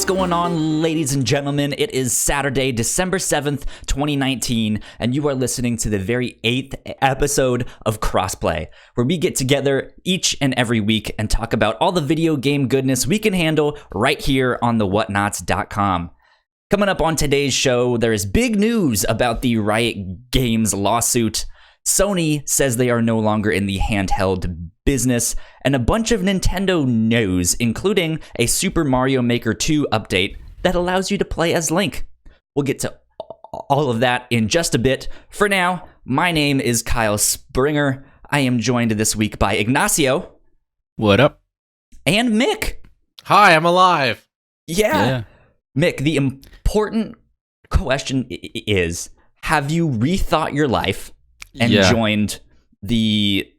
What's going on, ladies and gentlemen? It is Saturday, December 7th, 2019, and you are listening to the very 8th episode of Crossplay, where we get together each and every week and talk about all the video game goodness we can handle right here on the Whatnauts.com. Coming up on today's show, there is big news about the Riot Games lawsuit. Sony says they are no longer in the handheld business, and a bunch of Nintendo news, including a Super Mario Maker 2 update that allows you to play as Link. We'll get to all of that in just a bit. For now, my name is Kyle Springer. I am joined this week by Ignacio. What up? And Mick. Hi, I'm alive. Yeah. Mick, the important question is, have you rethought your life and joined the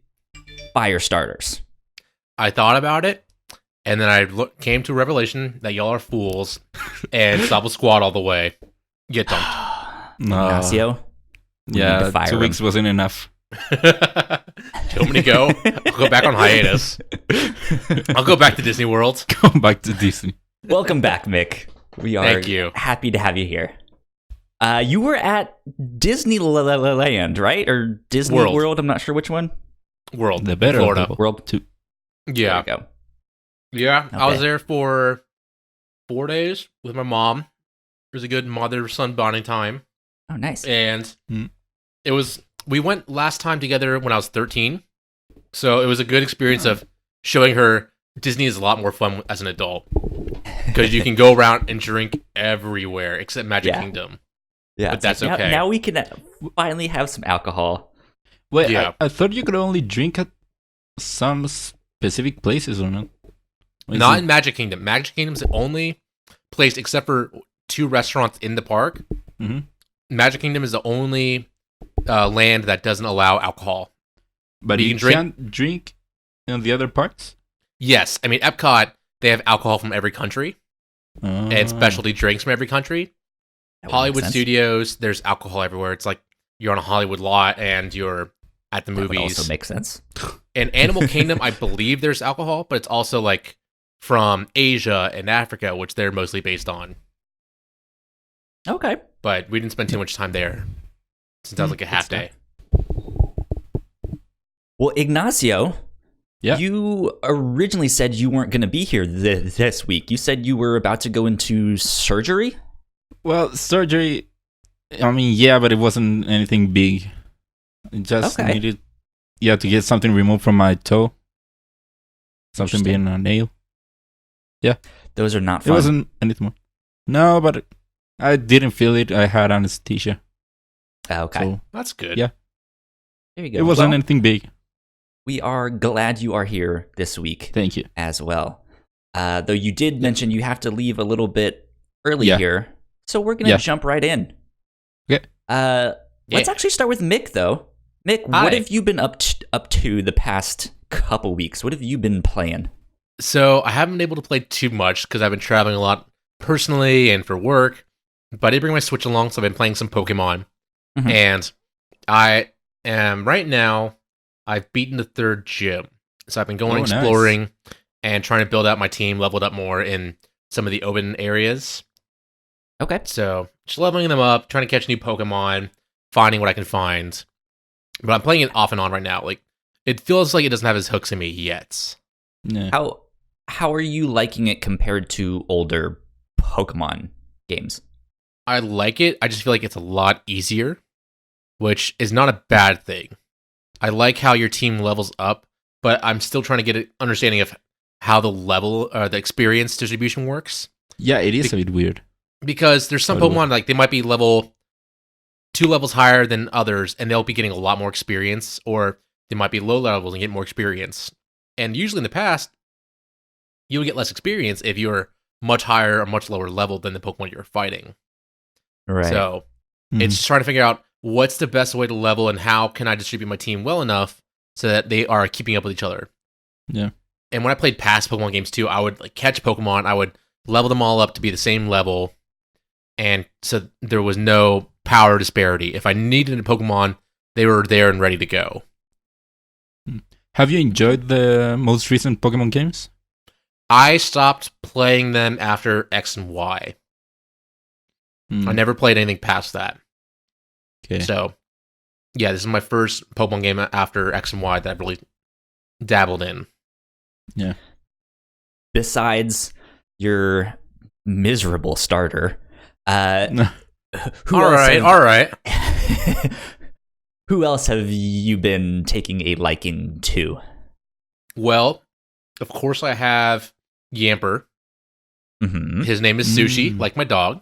fire starters? I thought about it, and then I came to a revelation that y'all are fools, and Double Squad all the way. Get dumped. Ignacio? Yeah, 2 weeks wasn't enough. Do you want me to go? I'll go back on hiatus. I'll go back to Disney World. Go back to Disney. Welcome back, Mick. We are Thank you. Happy to have you here. You were at Disneyland, right? Or Disney World? I'm not sure which one. World. The better Florida. World 2. Yeah. There you go. Yeah, Okay. I was there for 4 days with my mom. It was a good mother-son bonding time. Oh, nice. And we went last time together when I was 13. So it was a good experience of showing her Disney is a lot more fun as an adult. Because you can go around and drink everywhere except Magic Kingdom. Yeah, but that's like, okay. Now we can finally have some alcohol. Wait, Yeah. I thought you could only drink at some specific places or not? Not in Magic Kingdom. Magic Kingdom's the only place, except for 2 restaurants in the park. Mm-hmm. Magic Kingdom is the only land that doesn't allow alcohol. But you can't drink in the other parts? Yes. I mean, Epcot, they have alcohol from every country and specialty drinks from every country. Hollywood Studios, there's alcohol everywhere. It's like you're on a Hollywood lot and you're at the movies. That would also makes sense. In Animal Kingdom, I believe there's alcohol, but it's also like from Asia and Africa, which they're mostly based on. Okay. But we didn't spend too much time there since that was like a half day. Well, Ignacio, Yeah. you originally said you weren't going to be here this week. You said you were about to go into surgery? Well, surgery, I mean, yeah, but it wasn't anything big. It just needed, to get something removed from my toe. Something being a nail. Yeah. Those are not fun. It wasn't anything more. No, but I didn't feel it. I had anesthesia. Okay. So, That's good. Yeah. There you go. It wasn't anything big. We are glad you are here this week. Thank you. As well. Though you did mention you have to leave a little bit early here. So we're going to jump right in. Okay. Let's actually start with Mick, though. Mick, what have you been up to the past couple weeks? What have you been playing? So I haven't been able to play too much because I've been traveling a lot personally and for work. But I did bring my Switch along, so I've been playing some Pokemon. Mm-hmm. And I am, right now, I've beaten the 3rd gym. So I've been going exploring and trying to build out my team, leveled up more in some of the open areas. Okay. So just leveling them up, trying to catch new Pokemon, finding what I can find. But I'm playing it off and on right now. Like, it feels like it doesn't have its hooks in me yet. Yeah. How are you liking it compared to older Pokemon games? I like it. I just feel like it's a lot easier, which is not a bad thing. I like how your team levels up, but I'm still trying to get an understanding of how the experience distribution works. Yeah, it is a bit weird. Because there's some Pokemon, like, they might be 2 levels higher than others, and they'll be getting a lot more experience, or they might be low levels and get more experience. And usually in the past, you would get less experience if you're much higher or much lower level than the Pokemon you're fighting. Right. So it's just trying to figure out what's the best way to level and how can I distribute my team well enough so that they are keeping up with each other. Yeah. And when I played past Pokemon games too, I would like catch Pokemon, I would level them all up to be the same level, and so there was no power disparity. If I needed a Pokemon, they were there and ready to go. Have you enjoyed the most recent Pokemon games? I stopped playing them after X and Y. I never played anything past that. Okay. So, yeah, this is my first Pokemon game after X and Y that I've really dabbled in. Yeah. Besides your miserable starter, who all right. Who else have you been taking a liking to? Well, of course I have Yamper. Mm-hmm. His name is Sushi, like my dog.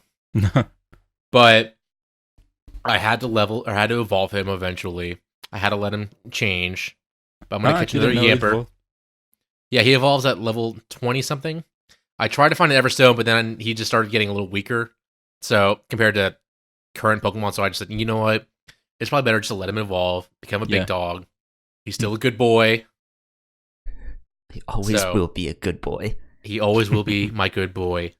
But I had to evolve him eventually. I had to let him change. But I'm going to catch another Yamper. Yeah, he evolves at level 20 something. I tried to find an Everstone, but then he just started getting a little weaker. So, compared to current Pokemon, so I just said, you know what? It's probably better just to let him evolve, become a big dog. He's still a good boy. He always will be a good boy. He always will be my good boy.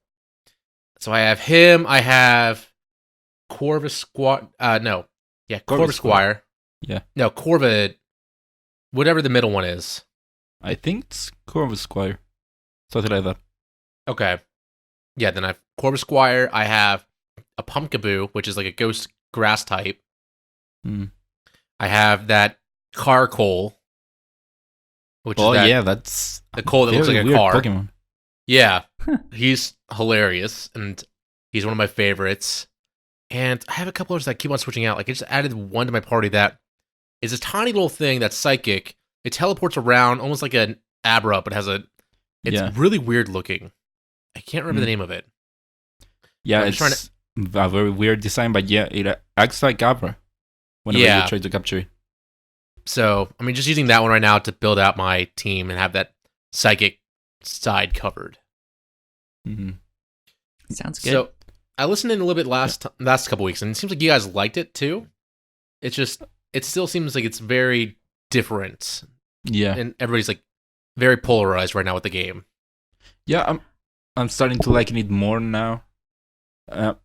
So I have him. I have Corvisquire. Corvisquire. Yeah. No, Corvid. Whatever the middle one is. I think it's Corvisquire. Something like that. Okay. Yeah, then I have Corvisquire. I have a Pumpkaboo, which is like a ghost grass type. I have that Carkol, which is that's the coal that looks like a car. Pokemon. Yeah, he's hilarious, and he's one of my favorites. And I have a couple others that keep on switching out. Like, I just added one to my party that is a tiny little thing that's psychic. It teleports around almost like an Abra, but it's really weird looking. I can't remember the name of it. Yeah, it's a very weird design, but yeah, it acts like Abra whenever you try to capture it. So, I mean, just using that one right now to build out my team and have that psychic side covered. Sounds good. So, I listened in a little bit last couple weeks, and it seems like you guys liked it too. It's just, it still seems like it's very different. Yeah. And everybody's like very polarized right now with the game. Yeah, I'm starting to liking it more now.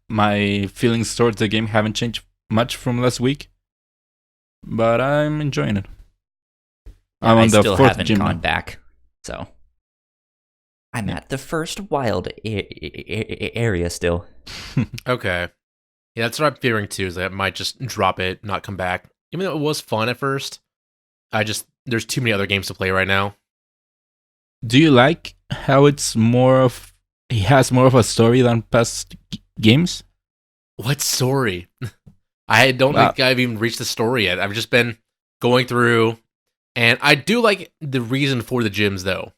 My feelings towards the game haven't changed much from last week, but I'm enjoying it. I'm on the still fourth haven't gym gone now. back, so I'm at the first wild area still. Okay. Yeah, that's what I'm fearing too, is that I might just drop it, not come back. Even though it was fun at first, there's too many other games to play right now. Do you like how it has more of a story than past games? What story? I don't think I've even reached the story yet. I've just been going through, and I do like the reason for the gyms, though.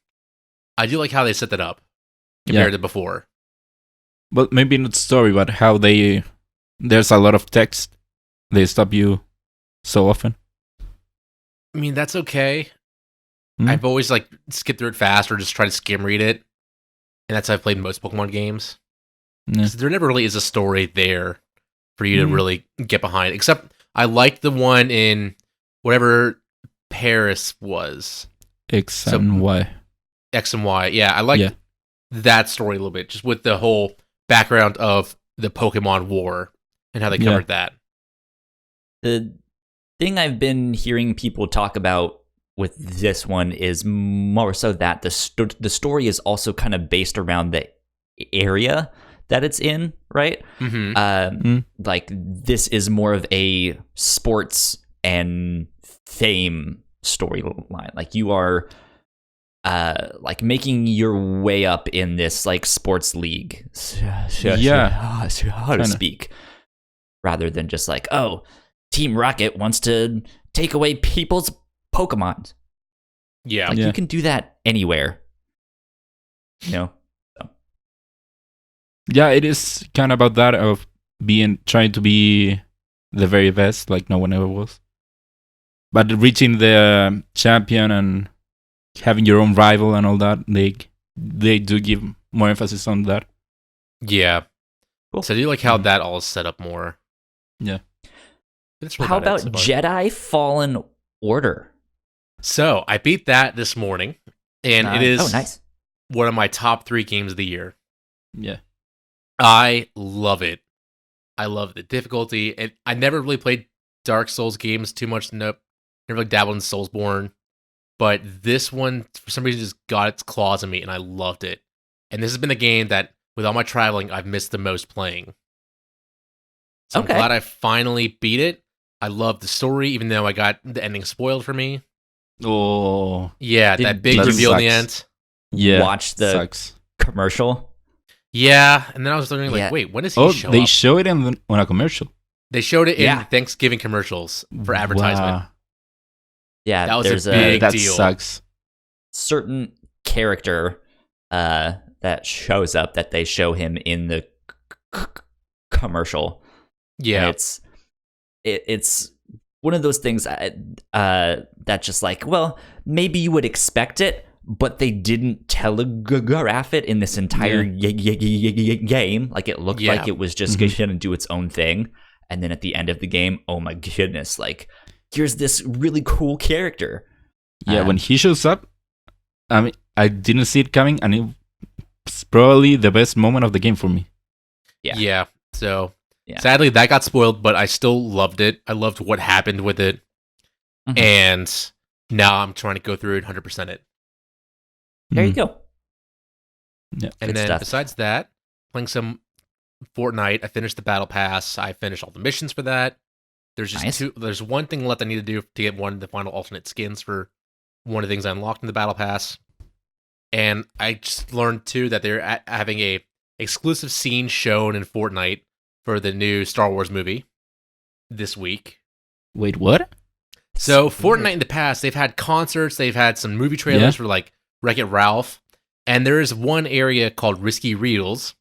I do like how they set that up compared to before. But maybe not story, but how there's a lot of text. They stop you so often. I mean, that's okay. I've always skipped through it fast or just try to skim read it. And that's how I've played most Pokemon games. So there never really is a story there for you to really get behind. Except I liked the one in whatever Paris was. X and Y. X and Y. Yeah, I liked that story a little bit. Just with the whole background of the Pokemon War and how they covered that. The thing I've been hearing people talk about with this one is more so that the story is also kind of based around the area that it's in, right? Like, this is more of a sports and fame storyline. Like, you are like making your way up in this like sports league, so to speak, rather than just like, oh, Team Rocket wants to take away people's Pokemon. Yeah. Like, you can do that anywhere. You know? So. Yeah, it is kind of about that, of trying to be the very best, like no one ever was. But reaching the champion and having your own rival and all that, they do give more emphasis on that. Yeah. Cool. So I do like how that all is set up more. Yeah. Really how about Jedi Fallen Order? So I beat that this morning, and it is nice. One of my top 3 games of the year. Yeah. I love it. I love the difficulty. And I never really played Dark Souls games too much. Nope. Never really dabbled in Soulsborne. but this one for some reason just got its claws in me, and I loved it. And this has been the game that, with all my traveling, I've missed the most playing. So I'm glad I finally beat it. I love the story, even though I got the ending spoiled for me. Oh, yeah, that big reveal in the end. Yeah, watch the commercial. Yeah, and then I was wondering, wait, when does he show up? They show it on a commercial. They showed it in Thanksgiving commercials for advertisement. Wow. Yeah, that was a big deal. That sucks. Certain character that shows up that they show him in the commercial. Yeah, and it's one of those things that just like, well, maybe you would expect it, but they didn't telegraph it in this entire game. Like, it looked like it was just going to do its own thing. And then at the end of the game, oh my goodness, like, here's this really cool character. Yeah, when he shows up, I mean, I didn't see it coming, and it's probably the best moment of the game for me. Yeah. So, sadly, that got spoiled, but I still loved it. I loved what happened with it. Mm-hmm. And now I'm trying to go through it, 100% it. There you go. Yeah, and then besides that, playing some Fortnite. I finished the battle pass. I finished all the missions for that. There's just there's one thing left I need to do to get one of the final alternate skins for one of the things I unlocked in the battle pass. And I just learned too that they're having a exclusive scene shown in Fortnite for the new Star Wars movie this week. Wait, what? So Fortnite in the past, they've had concerts, they've had some movie trailers for like Wreck-It Ralph, and there is one area called Risky Reels,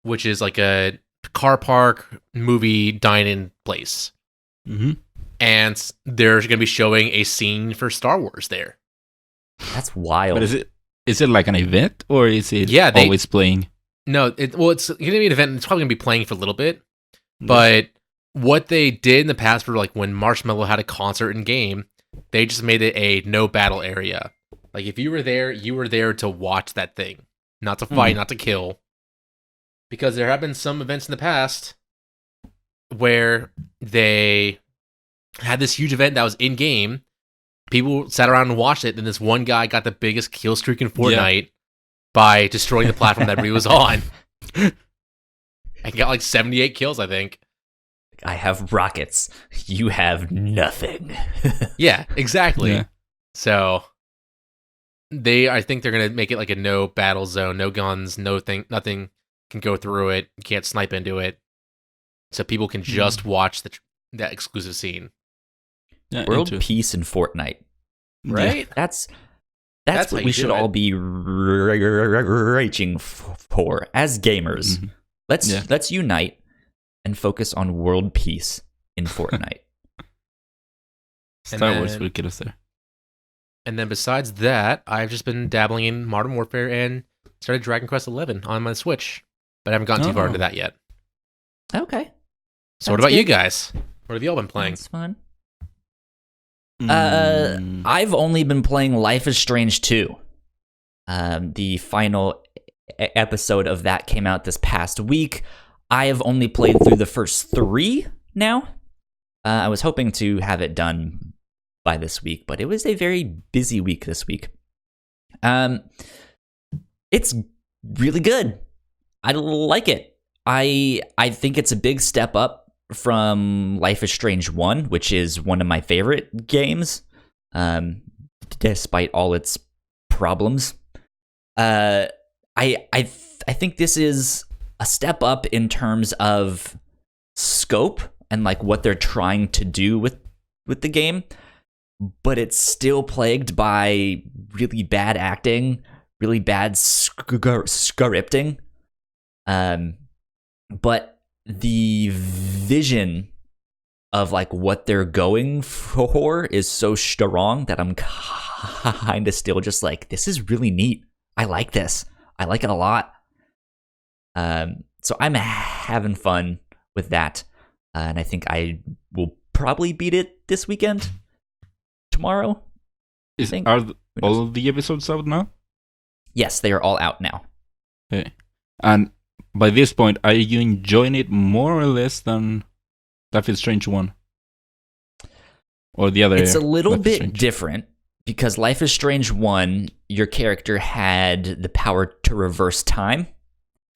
which is like a car park movie dine-in place. Mm-hmm. And they're going to be showing a scene for Star Wars there. That's wild. But is it like an event, or is it always playing? No, it's going to be an event. It's probably going to be playing for a little bit. But what they did in the past for like when Marshmello had a concert in game, they just made it a no battle area. Like if you were there to watch that thing, not to fight, not to kill. Because there have been some events in the past where they had this huge event that was in game. People sat around and watched it, and this one guy got the biggest kill streak in Fortnite by destroying the platform that he was on. I got like 78 kills, I think. I have rockets. You have nothing. Yeah, exactly. Yeah. So I think they're gonna make it like a no battle zone, no guns, nothing can go through it. You can't snipe into it, so people can just watch that exclusive scene. Yeah, World peace in Fortnite, right? Yeah. That's what we should all be reaching for as gamers. Mm-hmm. Let's unite and focus on world peace in Fortnite. Star Wars will get us there. And then besides that, I've just been dabbling in Modern Warfare and started Dragon Quest XI on my Switch, but I haven't gotten too far into that yet. Okay. So what about you guys? What have you all been playing? That's fun. I've only been playing Life is Strange 2. The final episode of that came out this past week. I have only played through the first 3 now. I was hoping to have it done by this week, but it was a very busy week this week. It's really good. I like it. I think it's a big step up from Life is Strange 1, which is one of my favorite games, despite all its problems. I think this is a step up in terms of scope and like what they're trying to do with the game, but it's still plagued by really bad acting, really bad scripting. But the vision of like what they're going for is so strong that I'm kind of still just like, this is really neat. I like this. I like it a lot. So I'm having fun with that. And I think I will probably beat it this weekend. Tomorrow. Are all of the episodes out now? Yes, they are all out now. Okay. And by this point, are you enjoying it more or less than Life is Strange 1? Or the other? It's a little bit different because Life is Strange 1, your character had the power to reverse time.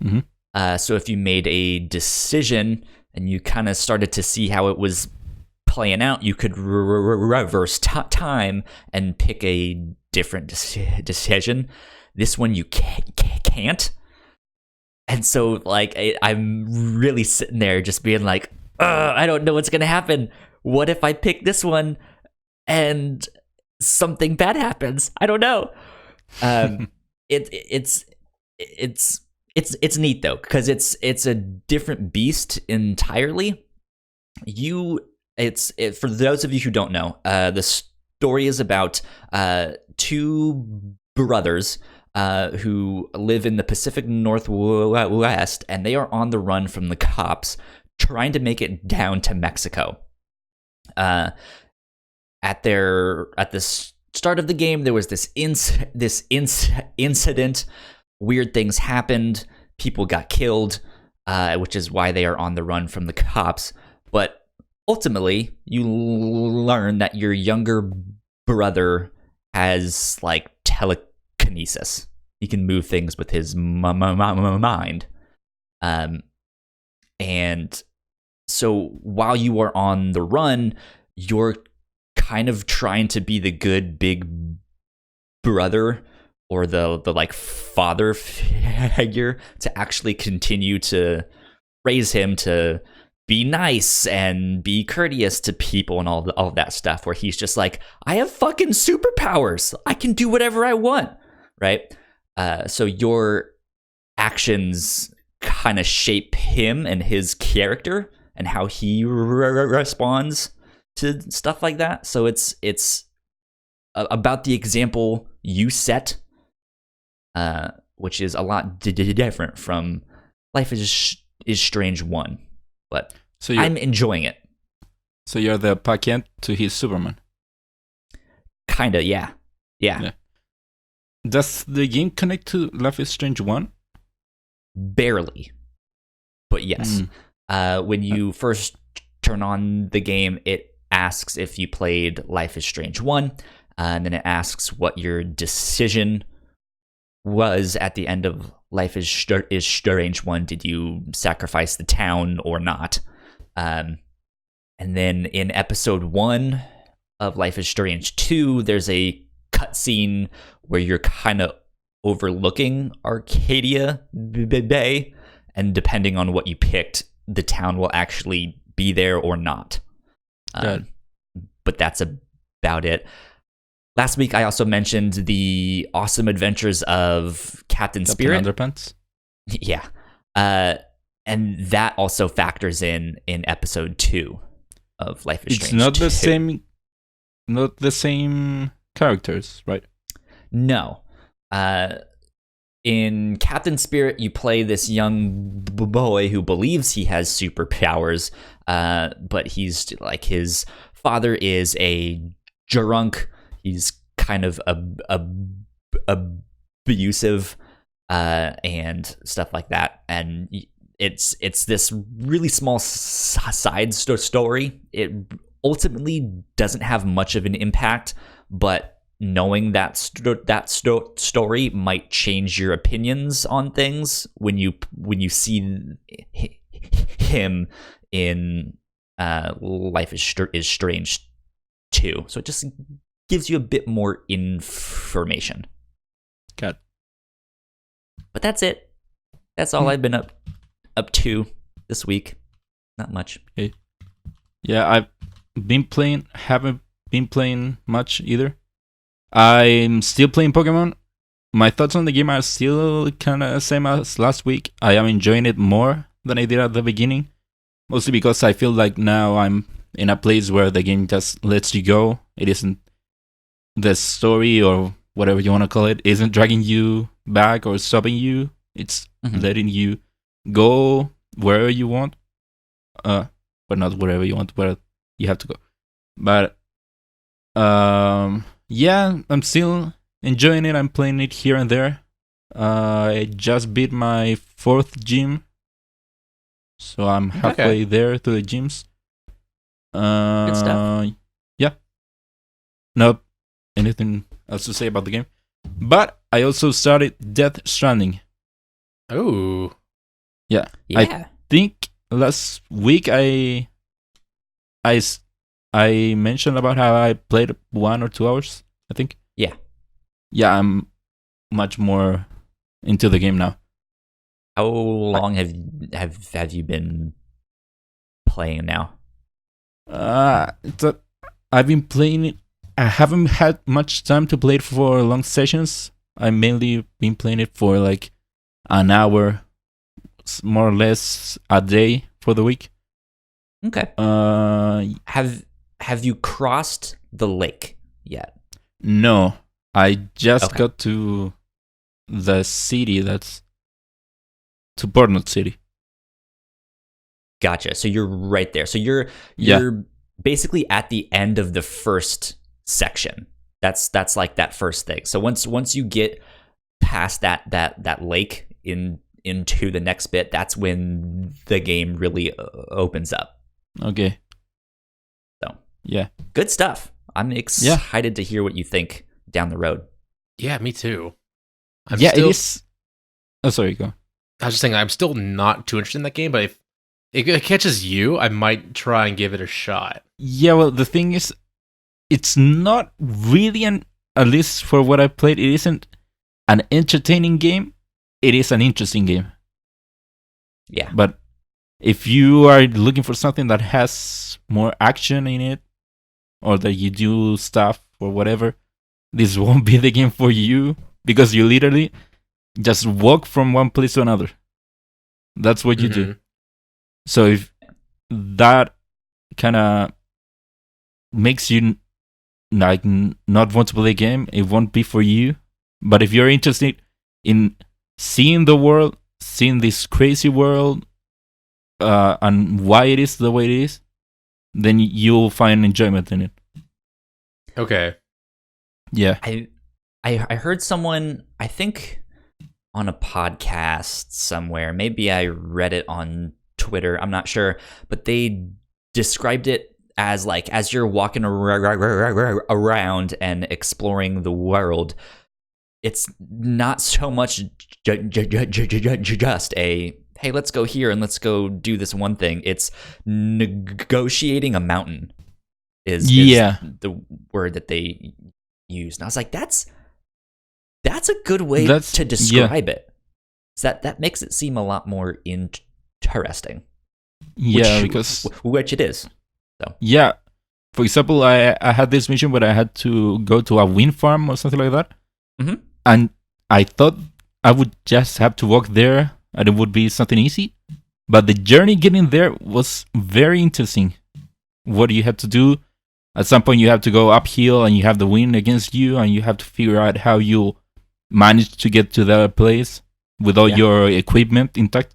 Mm-hmm. So if you made a decision and you kind of started to see how it was playing out, you could reverse time and pick a different decision. This one you can't. And so, like, I'm really sitting there just being like, I don't know what's going to happen. What if I pick this one and something bad happens? I don't know. It's neat though, because it's a different beast entirely. For those of you who don't know, the story is about two brothers who live in the Pacific Northwest, and they are on the run from the cops, trying to make it down to Mexico. At the start of the game, there was this incident. Weird things happened. People got killed, which is why they are on the run from the cops. But ultimately, you learn that your younger brother has like telekinesis. He can move things with his mind. And so while you are on the run, you're kind of trying to be the good big brother or the like father figure to actually continue to raise him to be nice and be courteous to people and all of that stuff, where he's just like, I have fucking superpowers. I can do whatever I want, right? So your actions kind of shape him and his character and how he responds to stuff like that. So it's about the example you set, which is a lot different from Life is Strange 1. But so I'm enjoying it. So you're the Pac-Man to his Superman. Kinda, yeah. Does the game connect to Life is Strange 1? Barely. But yes. When you first turn on the game, it asks if you played Life is Strange 1, and then it asks what your decision was at the end of Life is Strange 1. Did you sacrifice the town or not? And then in episode 1 of Life is Strange 2, there's a cutscene where you're kind of overlooking Arcadia Bay, and depending on what you picked, the town will actually be there or not. But that's about it. Last week, I also mentioned the awesome adventures of Captain Spirit. Underpants? Yeah. And that also factors in episode 2 of Life is Strange. It's not the same characters, right? No. In Captain Spirit, you play this young boy who believes he has superpowers, but he's like, his father is a drunk. He's kind of abusive and stuff like that. And it's this really small side story. It ultimately doesn't have much of an impact, but knowing that story might change your opinions on things when you see him in Life is Strange 2. So it just gives you a bit more information. Got it. But that's it. That's all I've been up to this week. Not much. Okay. Yeah, haven't been playing much either. I'm still playing Pokemon. My thoughts on the game are still kind of same as last week. I am enjoying it more than I did at the beginning. Mostly because I feel like now I'm in a place where the game just lets you go. It isn't the story or whatever you want to call it isn't dragging you back or stopping you. It's letting you go wherever you want. But not wherever you want, where you have to go. But yeah, I'm still enjoying it. I'm playing it here and there. I just beat my 4th gym, so I'm halfway there to the gyms. Good stuff. Yeah. Nope. anything else to say about the game. But I also started Death Stranding. Oh. Yeah. I think last week I mentioned about how I played 1 or 2 hours, I think. Yeah. Yeah, I'm much more into the game now. How long have you been playing now? I've been playing it. I haven't had much time to play it for long sessions. I mainly been playing it for like an hour, more or less a day for the week. Okay. Have you crossed the lake yet? No, I just got to the city. That's to Whatnauts City. Gotcha. So you're right there. So you're basically at the end of the first section. That's like that first thing. So once you get past that lake into the next bit, that's when the game really opens up. Okay. So yeah, good stuff. I'm excited to hear what you think down the road. Yeah, me too. It is. Oh, sorry, go. I was just saying, I'm still not too interested in that game, but if it catches you, I might try and give it a shot. Yeah, well, the thing is, it's not really at least for what I played, it isn't an entertaining game. It is an interesting game. Yeah. But if you are looking for something that has more action in it, or that you do stuff or whatever, this won't be the game for you, because you literally just walk from one place to another. That's what you do. So if that kind of makes you like not want to play a game, it won't be for you. But if you're interested in seeing the world, seeing this crazy world, and why it is the way it is, then you'll find enjoyment in it. Okay. Yeah. I heard someone, I think on a podcast somewhere, maybe I read it on Twitter, I'm not sure, but they described it as like, as you're walking around and exploring the world, it's not so much just a, hey, let's go here and let's go do this one thing. It's negotiating a mountain is the word that they use. And I was like, that's a good way to describe it. So that makes it seem a lot more interesting. Yeah, which it is. So. Yeah. For example, I had this mission where I had to go to a wind farm or something like that. Mm-hmm. And I thought I would just have to walk there and it would be something easy. But the journey getting there was very interesting. What you have to do, at some point you have to go uphill and you have the wind against you and you have to figure out how you manage to get to that place with all your equipment intact.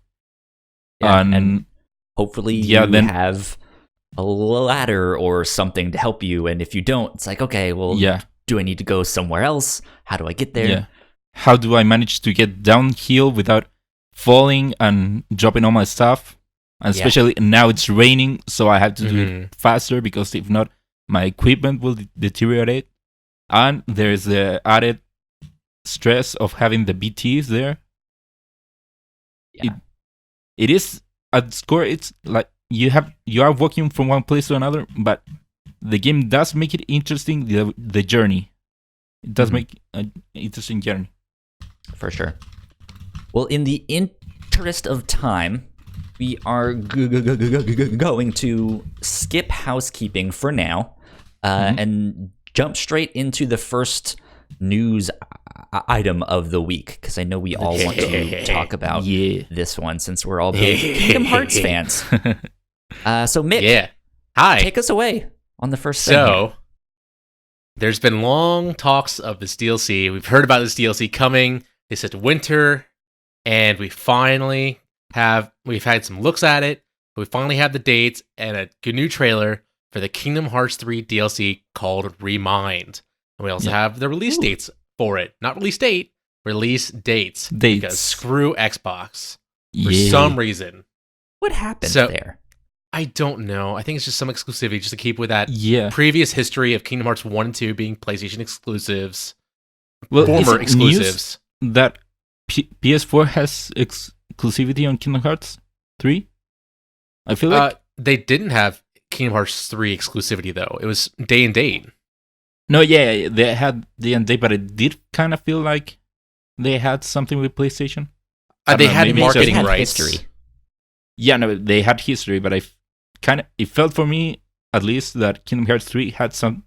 Yeah, and hopefully you have a ladder or something to help you. And if you don't, it's like, okay, well, do I need to go somewhere else? How do I get there? Yeah. How do I manage to get downhill without falling and dropping all my stuff? And especially now it's raining, so I have to do it faster, because if not, my equipment will deteriorate. And there's the added stress of having the BTs there. Yeah. It is at score. It's like you are walking from one place to another, but the game does make it interesting. The journey, it does make an interesting journey, for sure. Well, in the interest of time, we are going to skip housekeeping for now, and jump straight into the first news item of the week, because I know we all want to talk about this one, since we're all big Kingdom Hearts fans. So Mick, hi, take us away on the first thing. So there's been long talks of this DLC. We've heard about this DLC coming. They said winter, and we've had some looks at it. We finally have the dates and a good new trailer for the Kingdom Hearts 3 DLC called Remind. And we also have the release dates for it. Not release date, release dates. Because screw Xbox for some reason. What happened there? I don't know. I think it's just some exclusivity just to keep with that Yeah. previous history of Kingdom Hearts 1 and 2 being PlayStation exclusives. Well, Former exclusives. That PS4 has exclusivity on Kingdom Hearts 3? I feel like... they didn't have Kingdom Hearts 3 exclusivity, though. It was day and date. No, yeah, they had day and date, but it did kind of feel like they had something with PlayStation. They had marketing had rights. history. Yeah, no, they had history, but it felt for me, at least, that Kingdom Hearts 3 had some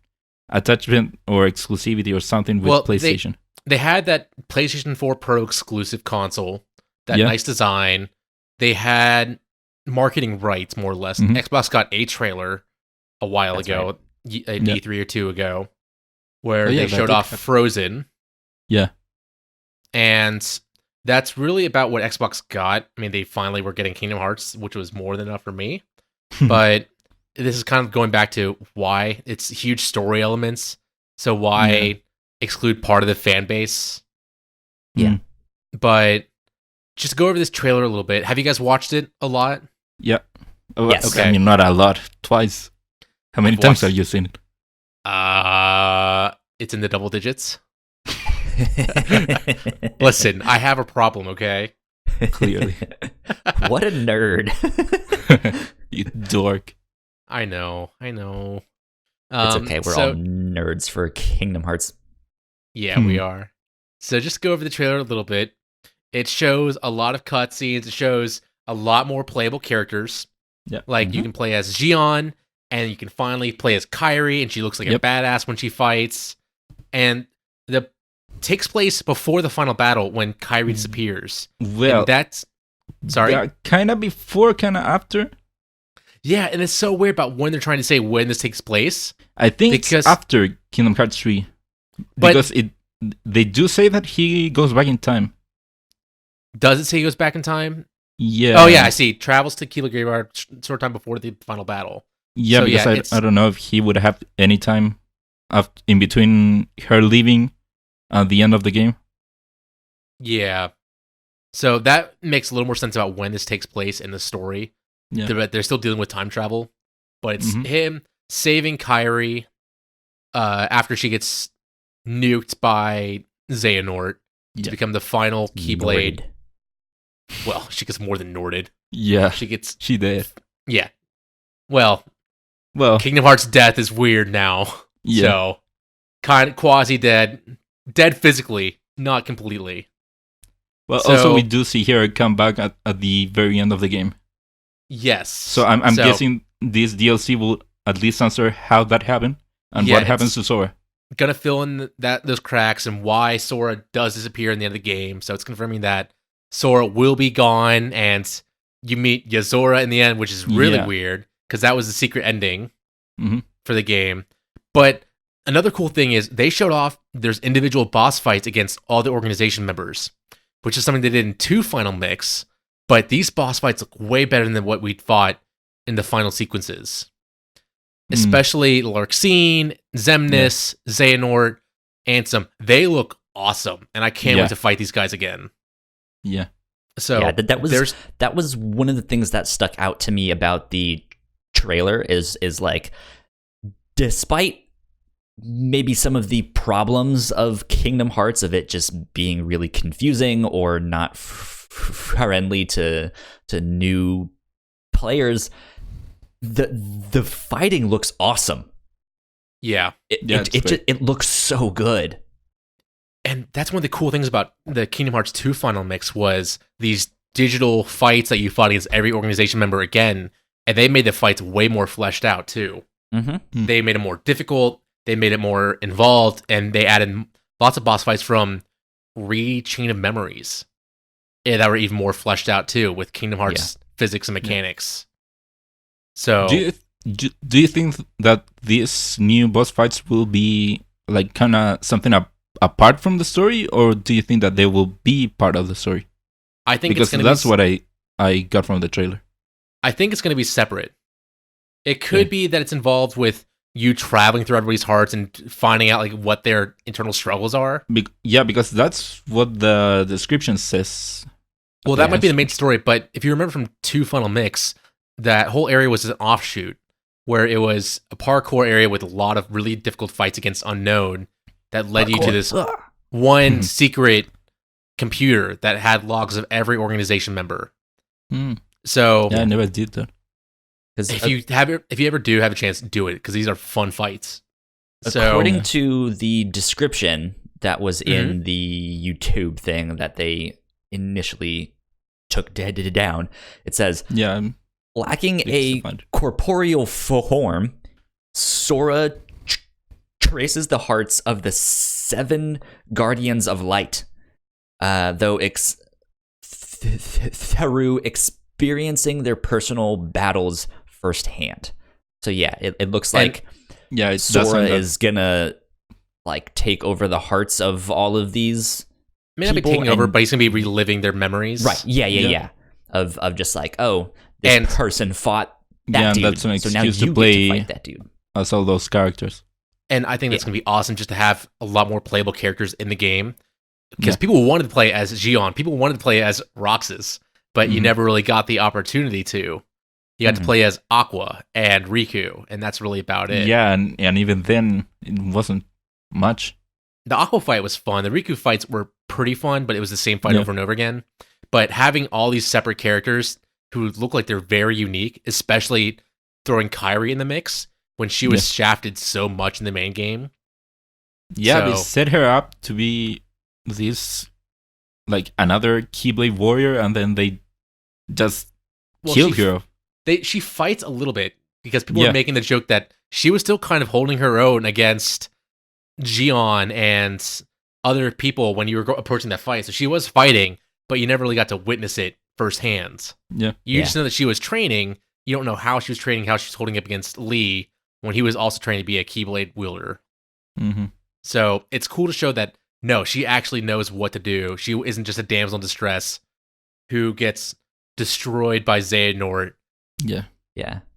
attachment or exclusivity or something with PlayStation. They had that PlayStation 4 Pro exclusive console, that nice design. They had marketing rights, more or less. Mhm. Xbox got a trailer a while ago, an E3 or 2 ago, where they showed off Frozen. Yeah. And that's really about what Xbox got. I mean, they finally were getting Kingdom Hearts, which was more than enough for me. But this is kind of going back to why it's huge story elements. So why exclude part of the fan base? Yeah. But just go over this trailer a little bit. Have you guys watched it a lot? Yeah. Yes. Okay. I mean, not a lot. Twice. How many times have you seen it? It's in the double digits. Listen, I have a problem, okay? Clearly. What a nerd. You dork. I know. It's okay. We're all nerds for Kingdom Hearts. Yeah, we are. So just go over the trailer a little bit. It shows a lot of cutscenes. It shows a lot more playable characters. Yeah. Like you can play as Xion, and you can finally play as Kairi, and she looks like a badass when she fights. And the takes place before the final battle when Kairi disappears. Well, and that's sorry. Kind of before, kind of after. Yeah, and it's so weird about when they're trying to say when this takes place. I think it's after Kingdom Hearts 3. Because they do say that he goes back in time. Does it say he goes back in time? Yeah. Oh, yeah, I see. Travels to Kila Graveyard short time before the final battle. Yeah, so, because I don't know if he would have any time in between her leaving at the end of the game. Yeah. So that makes a little more sense about when this takes place in the story. Yeah. They're still dealing with time travel. But it's him saving Kairi after she gets nuked by Xehanort to become the final Keyblade. Well, she gets more than Norded. Yeah. She did. Yeah. Well, Kingdom Hearts death is weird now. Yeah. So, kind of quasi-dead. Dead physically, not completely. Well, also we do see her come back at the very end of the game. Yes. So I'm guessing this DLC will at least answer how that happened and what happens to Sora. Gonna fill in those cracks and why Sora does disappear in the end of the game. So it's confirming that Sora will be gone, and you meet Yazora in the end, which is really weird because that was the secret ending for the game. But another cool thing is they showed off there's individual boss fights against all the organization members, which is something they did in 2 Final Mix. But these boss fights look way better than what we'd fought in the final sequences. Especially Larxene, Xemnas, Xehanort, Ansem. They look awesome, and I can't wait to fight these guys again. Yeah. So that was one of the things that stuck out to me about the trailer is like, despite maybe some of the problems of Kingdom Hearts, of it just being really confusing or not friendly to new players, the fighting looks awesome. Yeah. It looks so good. And that's one of the cool things about the Kingdom Hearts 2 Final Mix was these digital fights that you fought against every organization member again, and they made the fights way more fleshed out too. They made it more difficult, they made it more involved, and they added lots of boss fights from Chain of Memories that were even more fleshed out too, with Kingdom Hearts physics and mechanics. So, do you think that these new boss fights will be like kind of something apart from the story, or do you think that they will be part of the story? I think because that's what I got from the trailer. I think it's going to be separate. It could be that it's involved with you traveling through everybody's hearts and finding out like what their internal struggles are. Because that's what the description says. Well, that might be the main story, but if you remember from 2 Final Mix, that whole area was an offshoot where it was a parkour area with a lot of really difficult fights against unknown that led you to this one secret computer that had logs of every organization member. So I never did that. If you ever do have a chance, do it because these are fun fights. According to the description that was in the YouTube thing that they initially took down, it says, lacking a corporeal form, Sora traces the hearts of the 7 Guardians of Light, though through experiencing their personal battles firsthand. So it looks like Sora is gonna like take over the hearts of all of these. May not be taking over, but he's gonna be reliving their memories. Right? Yeah. Of just like, this person fought that dude, that's an excuse so now you play get to fight that dude. As all those characters. And I think that's gonna be awesome just to have a lot more playable characters in the game. Because people wanted to play as Xion, people wanted to play as Roxas, but you never really got the opportunity to. You got to play as Aqua and Riku, and that's really about it. Yeah, and even then, it wasn't much. The Aqua fight was fun. The Riku fights were pretty fun, but it was the same fight over and over again. But having all these separate characters who look like they're very unique, especially throwing Kairi in the mix when she was shafted so much in the main game. Yeah, they set her up to be this, like, another Keyblade warrior, and then they just killed her. She fights a little bit because people were making the joke that she was still kind of holding her own against Xion and other people when you were approaching that fight. So she was fighting, but you never really got to witness it firsthand. Yeah. You just know that she was training. You don't know how she was training, how she's holding up against Lee when he was also training to be a Keyblade wielder. So it's cool to show that, no, she actually knows what to do. She isn't just a damsel in distress who gets destroyed by Xehanort. Yeah.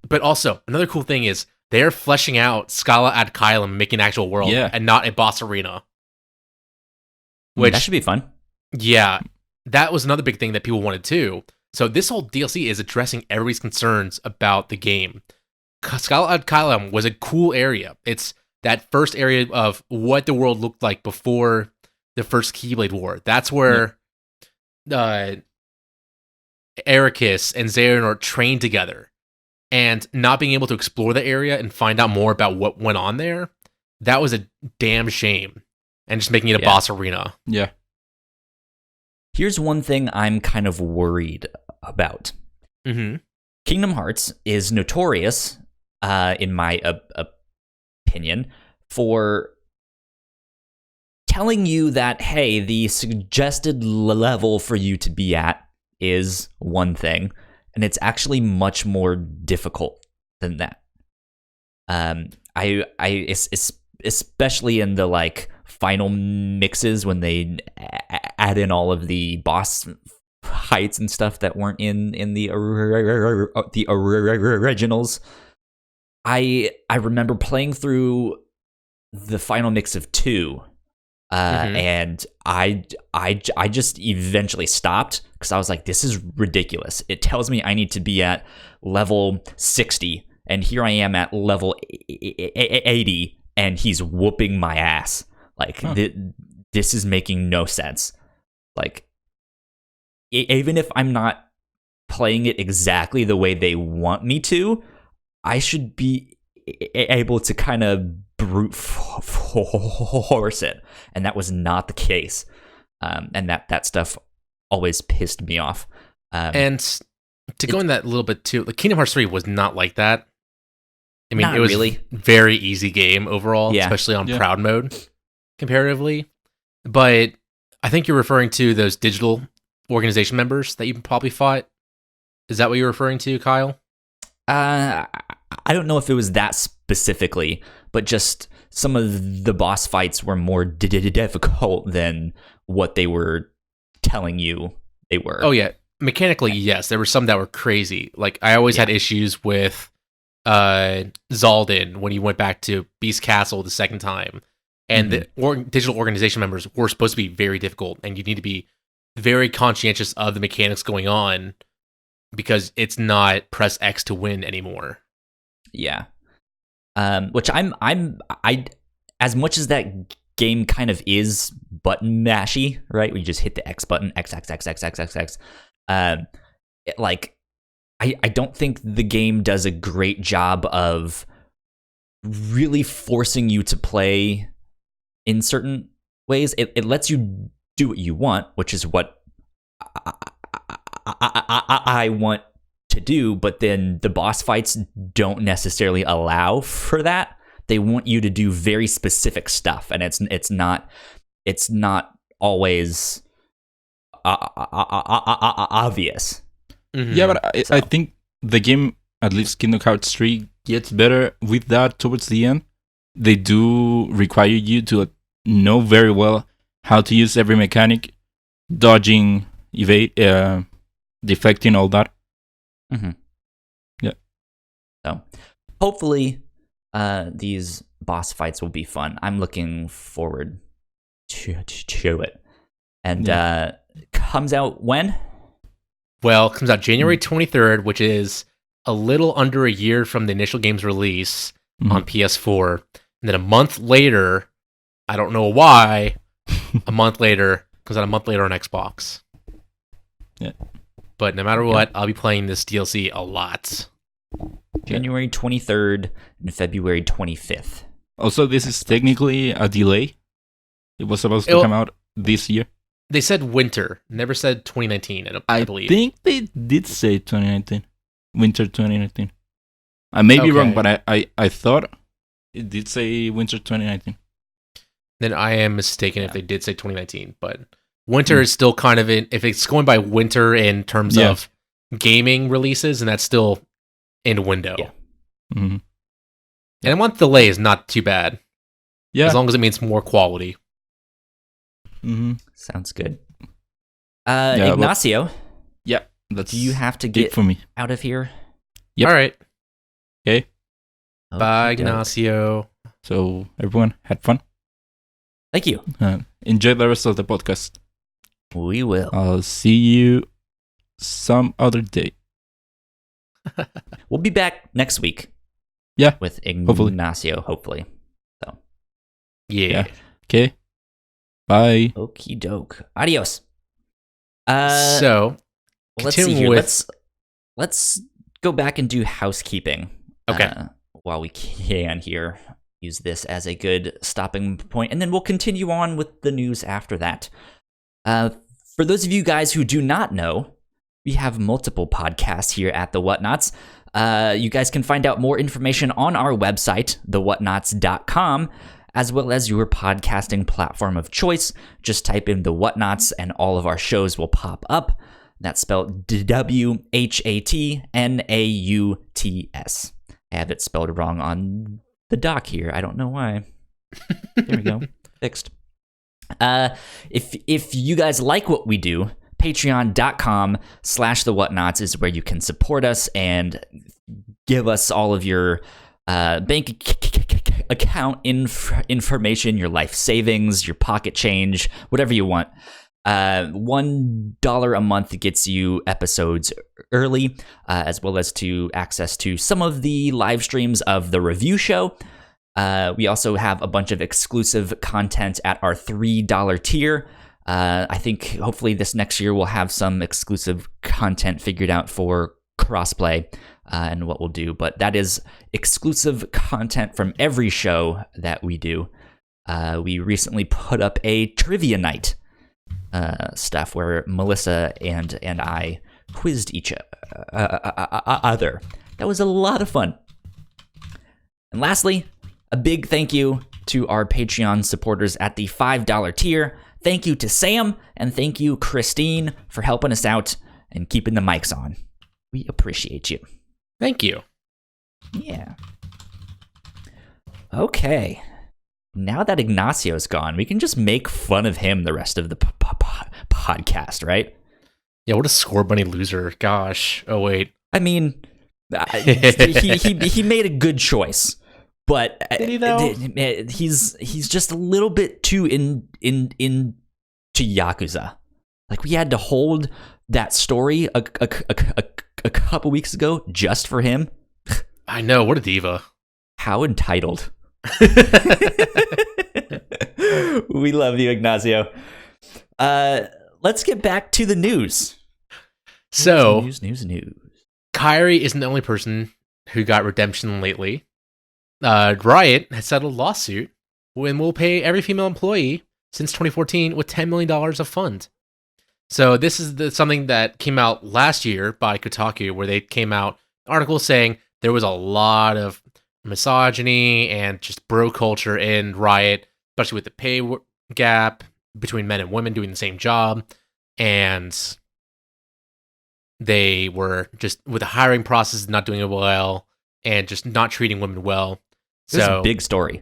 But also, another cool thing is they're fleshing out Scala ad Kylum, making an actual world, and not a boss arena. Which, that should be fun. Yeah, that was another big thing that people wanted too. So this whole DLC is addressing everybody's concerns about the game. Scala ad Kylum was a cool area. It's that first area of what the world looked like before the first Keyblade War. That's where Ericus and Xehanort trained together. And not being able to explore the area and find out more about what went on there, that was a damn shame. And just making it a boss arena. Yeah. Here's one thing I'm kind of worried about. Kingdom Hearts is notorious, in my opinion, for telling you that, hey, the suggested level for you to be at is one thing, and it's actually much more difficult than that. Especially in the like final mixes when they add in all of the boss fights and stuff that weren't in the originals. I remember playing through the final mix of 2. And I just eventually stopped because I was like, this is ridiculous. It tells me I need to be at level 60, and here I am at level 80, and he's whooping my ass. Like, this is making no sense. Like, even if I'm not playing it exactly the way they want me to, I should be able to kind of brute force it, and that was not the case. And that stuff always pissed me off. And to go in that a little bit too, like Kingdom Hearts 3 was not like that. I mean, it was really very easy game overall, especially on Proud mode comparatively. But I think you're referring to those digital organization members that you probably fought. Is that what you're referring to, Kyle? I don't know if it was that specifically, but just some of the boss fights were more difficult than what they were telling you they were. Oh, yeah. Mechanically, yes. There were some that were crazy. Like, I always had issues with Zaldin when he went back to Beast Castle the second time. And the digital organization members were supposed to be very difficult, and you need to be very conscientious of the mechanics going on because it's not press X to win anymore. Yeah. Which I as much as that game kind of is button mashy, right? We just hit the X button, X, X, X, X, X, X, X. Like, I don't think the game does a great job of really forcing you to play in certain ways. It lets you do what you want, which is what I want to do, but then the boss fights don't necessarily allow for that. They want you to do very specific stuff, and it's not always obvious. Mm-hmm. Yeah, but I think the game, at least Kingdom Hearts 3, gets better with that towards the end. They do require you to know very well how to use every mechanic, dodging, evade, deflecting, all that. Mm-hmm. Yeah. So, hopefully, these boss fights will be fun. I'm looking forward to it. And comes out when? Well, it comes out January 23rd, which is a little under a year from the initial game's release on PS4. And then a month later, I don't know why, a month later, comes out a month later on Xbox. Yeah. But no matter what, I'll be playing this DLC a lot. January 23rd and February 25th. Also, this is technically a delay. It was supposed to come out this year. They said winter, never said 2019, I believe. I think they did say 2019. Winter 2019. I may be wrong, but I thought it did say winter 2019. Then I am mistaken if they did say 2019, but winter is still kind of if it's going by winter in terms of gaming releases, and that's still in window. Yeah. Mm-hmm. And a month delay is not too bad. Yeah. As long as it means more quality. Mm-hmm. Sounds good. Ignacio. That's do you have to get for me out of here? Yep. All right. Okay. Bye, Ignacio. So everyone had fun. Thank you. Enjoy the rest of the podcast. We will. I'll see you some other day. We'll be back next week. Yeah. With Ignacio, hopefully. So. Yeah. Okay. Bye. Okie doke. Adios. So let's see here. Let's go back and do housekeeping. Okay. While we can here. Use this as a good stopping point, and then we'll continue on with the news after that. For those of you guys who do not know, we have multiple podcasts here at the Whatnauts. You guys can find out more information on our website, thewhatnauts.com, as well as your podcasting platform of choice. Just type in the Whatnauts and all of our shows will pop up. That's spelled WHATNAUTS. I have it spelled wrong on the doc here. I don't know why. There we go. Fixed. If you guys like what we do, patreon.com/thewhatnauts is where you can support us and give us all of your bank account information, your life savings, your pocket change, whatever you want. $1 a month gets you episodes early, as well as to access to some of the live streams of the review show. We also have a bunch of exclusive content at our $3 tier. I think hopefully this next year we'll have some exclusive content figured out for Crossplay and what we'll do. But that is exclusive content from every show that we do. We recently put up a trivia night stuff where Melissa and I quizzed each other. That was a lot of fun. And lastly, a big thank you to our Patreon supporters at the $5 tier. Thank you to Sam, and thank you, Christine, for helping us out and keeping the mics on. We appreciate you. Thank you. Yeah. Okay. Now that Ignacio's gone, we can just make fun of him the rest of the podcast, right? Yeah, what a score bunny loser. Gosh. Oh, wait. I mean, he made a good choice, but did he though? He's just a little bit too into Yakuza. Like, we had to hold that story a couple weeks ago just for him. I know, what a diva. How entitled. We love you, Ignacio. Let's get back to the news. So, news. Kyrie isn't the only person who got redemption lately. Riot has settled a lawsuit and will pay every female employee since 2014 with $10 million of fund. So this is something that came out last year by Kotaku, where they came out articles saying there was a lot of misogyny and just bro culture in Riot, especially with the pay gap between men and women doing the same job. And they were just, with the hiring process, not doing it well and just not treating women well. This is a big story.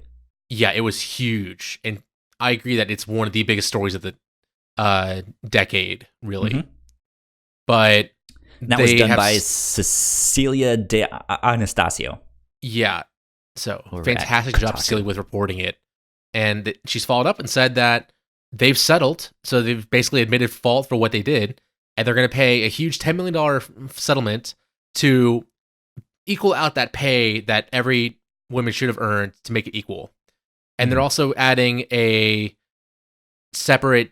Yeah, it was huge. And I agree that it's one of the biggest stories of the decade, really. Mm-hmm. But that was done by Cecilia de Anastasio. Yeah. So fantastic job, Cecilia, with reporting it. And she's followed up and said that they've settled. So they've basically admitted fault for what they did. And they're going to pay a huge $10 million settlement to equal out that pay that every woman should have earned to make it equal. And they're also adding a separate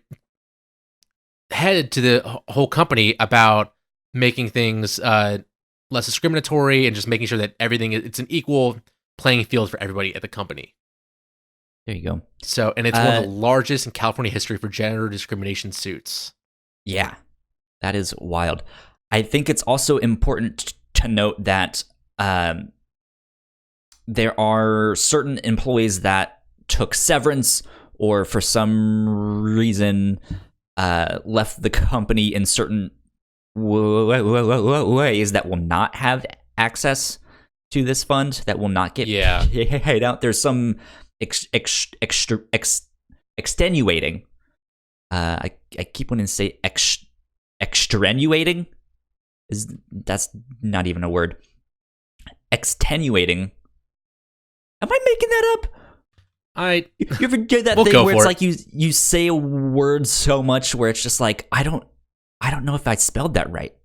head to the whole company about making things less discriminatory and just making sure that it's an equal playing field for everybody at the company. There you go. So, and it's one of the largest in California history for gender discrimination suits. Yeah, that is wild. I think it's also important to note that there are certain employees that took severance or for some reason left the company in certain ways that will not have access to this fund, that will not get paid out. There's some extenuating. I keep wanting to say extenuating. That's not even a word. Extenuating. Am I making that up? You ever get that thing where it's like you say a word so much where it's just like I don't know if I spelled that right.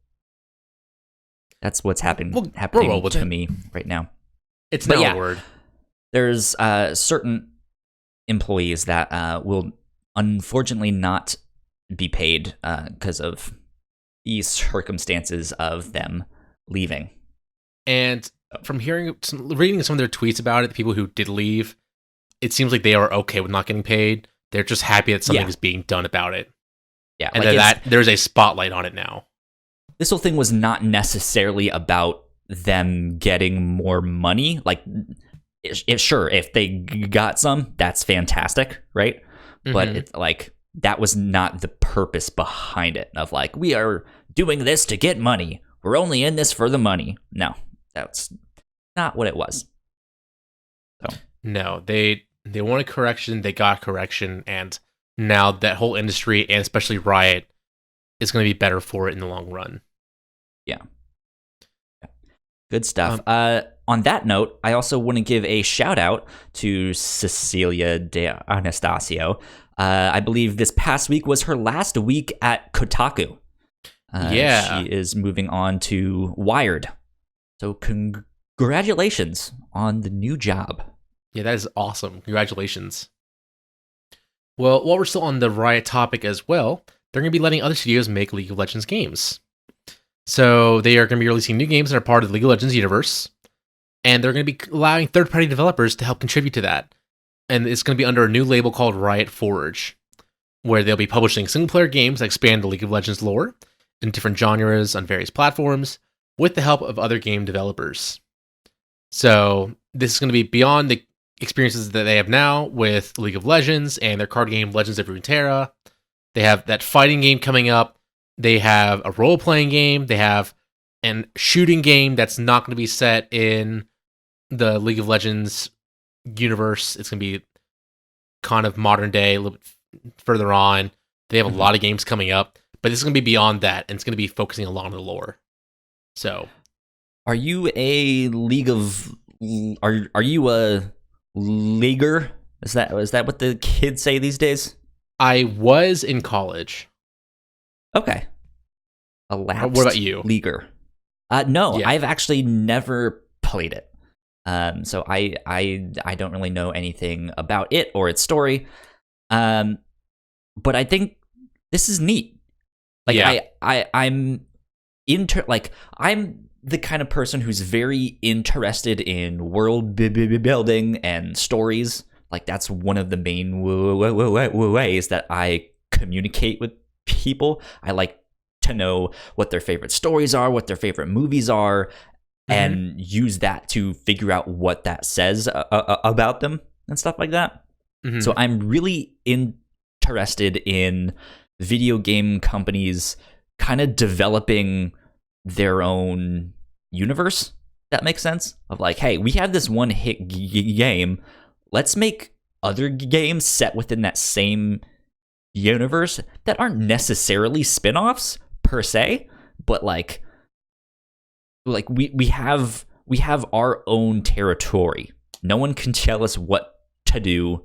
That's what's happening to me right now. It's not a word. There's certain employees that will unfortunately not be paid because of the circumstances of them leaving. And from reading some of their tweets about it, the people who did leave, it seems like they are okay with not getting paid. They're just happy that something is being done about it. Yeah, and that there's a spotlight on it now. This whole thing was not necessarily about them getting more money. Like, sure, if they got some, that's fantastic, right? Mm-hmm. But it's like that was not the purpose behind it. Of like, we are doing this to get money. We're only in this for the money. No, that's not what it was. So. No, they wanted correction. They got correction, and now that whole industry and especially Riot is going to be better for it in the long run. Yeah. Good stuff. On that note, I also want to give a shout out to Cecilia de Anastasio. I believe this past week was her last week at Kotaku. She is moving on to Wired. So congratulations on the new job. Yeah, that is awesome. Congratulations. Well, while we're still on the Riot topic as well, they're going to be letting other studios make League of Legends games. So they are going to be releasing new games that are part of the League of Legends universe, and they're going to be allowing third-party developers to help contribute to that. And it's going to be under a new label called Riot Forge, where they'll be publishing single-player games that expand the League of Legends lore in different genres on various platforms with the help of other game developers. So this is going to be beyond the experiences that they have now with League of Legends and their card game Legends of Runeterra. They have that fighting game coming up. They have a role-playing game. They have a shooting game that's not going to be set in the League of Legends universe. It's going to be kind of modern day, a little bit further on. They have a lot of games coming up, but this is going to be beyond that, and it's going to be focusing along the lore. So, are you a League of? Are you a leaguer? Is that what the kids say these days? I was in college. Okay. A lapsed what about you? Leaguer. No, Yeah. I've actually never played it. So I don't really know anything about it or its story. But I think this is neat. Like Yeah. I'm the kind of person who's very interested in world building and stories. Like that's one of the main ways that I communicate with people. I like to know what their favorite stories are, what their favorite movies are, and use that to figure out what that says about them and stuff like that. So I'm really interested in video game companies kind of developing their own universe. That makes sense. Of like, hey, we have this one hit game. Let's make other games set within that same universe that aren't necessarily spin-offs per se, but like we have our own territory. No one can tell us what to do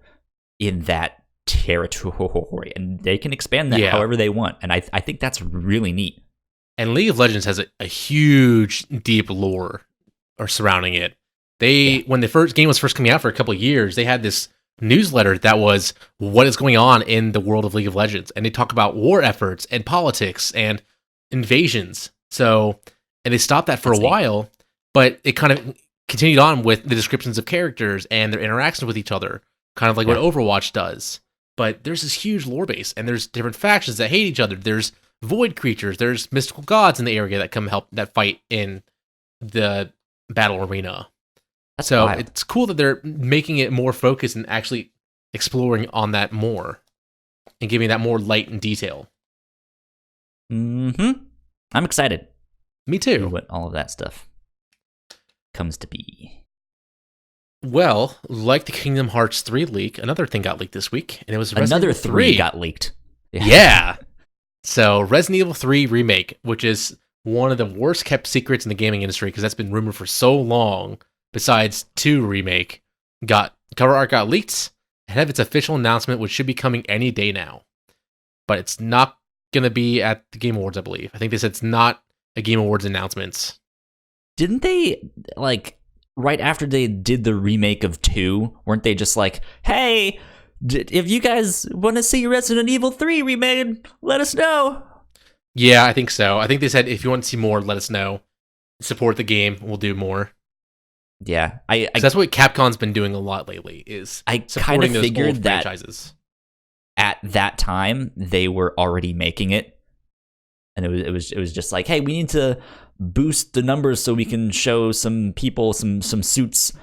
in that territory, and they can expand that however they want. And I think that's really neat. And League of Legends has a huge, deep lore or surrounding it. When the first game was first coming out for a couple of years, they had this newsletter that was what is going on in the world of League of Legends, and they talk about war efforts and politics and invasions. So, and they stopped that for a while, but it kind of continued on with the descriptions of characters and their interactions with each other, kind of like what Overwatch does. But there's this huge lore base, and there's different factions that hate each other. There's void creatures, there's mystical gods in the area that come help that fight in the battle arena. That's so wild. It's cool that they're making it more focused and actually exploring on that more and giving that more light and detail. I'm excited. Me too. What all of that stuff comes to be. Well, like the Kingdom Hearts 3 leak, another thing got leaked this week, and it was Resident Another Evil 3 got leaked. Yeah. So Resident Evil 3 Remake, which is one of the worst kept secrets in the gaming industry because that's been rumored for so long, besides 2 Remake, cover art got leaked ahead of its official announcement, which should be coming any day now. But it's not going to be at the Game Awards, I believe. I think they said it's not a Game Awards announcement. Didn't they, like, right after they did the remake of 2, weren't they just like, hey, if you guys want to see Resident Evil 3 remade, let us know? Yeah, I think so. I think they said if you want to see more, let us know. Support the game, we'll do more. Yeah, that's what Capcom's been doing a lot lately. Is I kind of figured that franchises. At that time they were already making it, and it was just like, hey, we need to boost the numbers so we can show some people some suits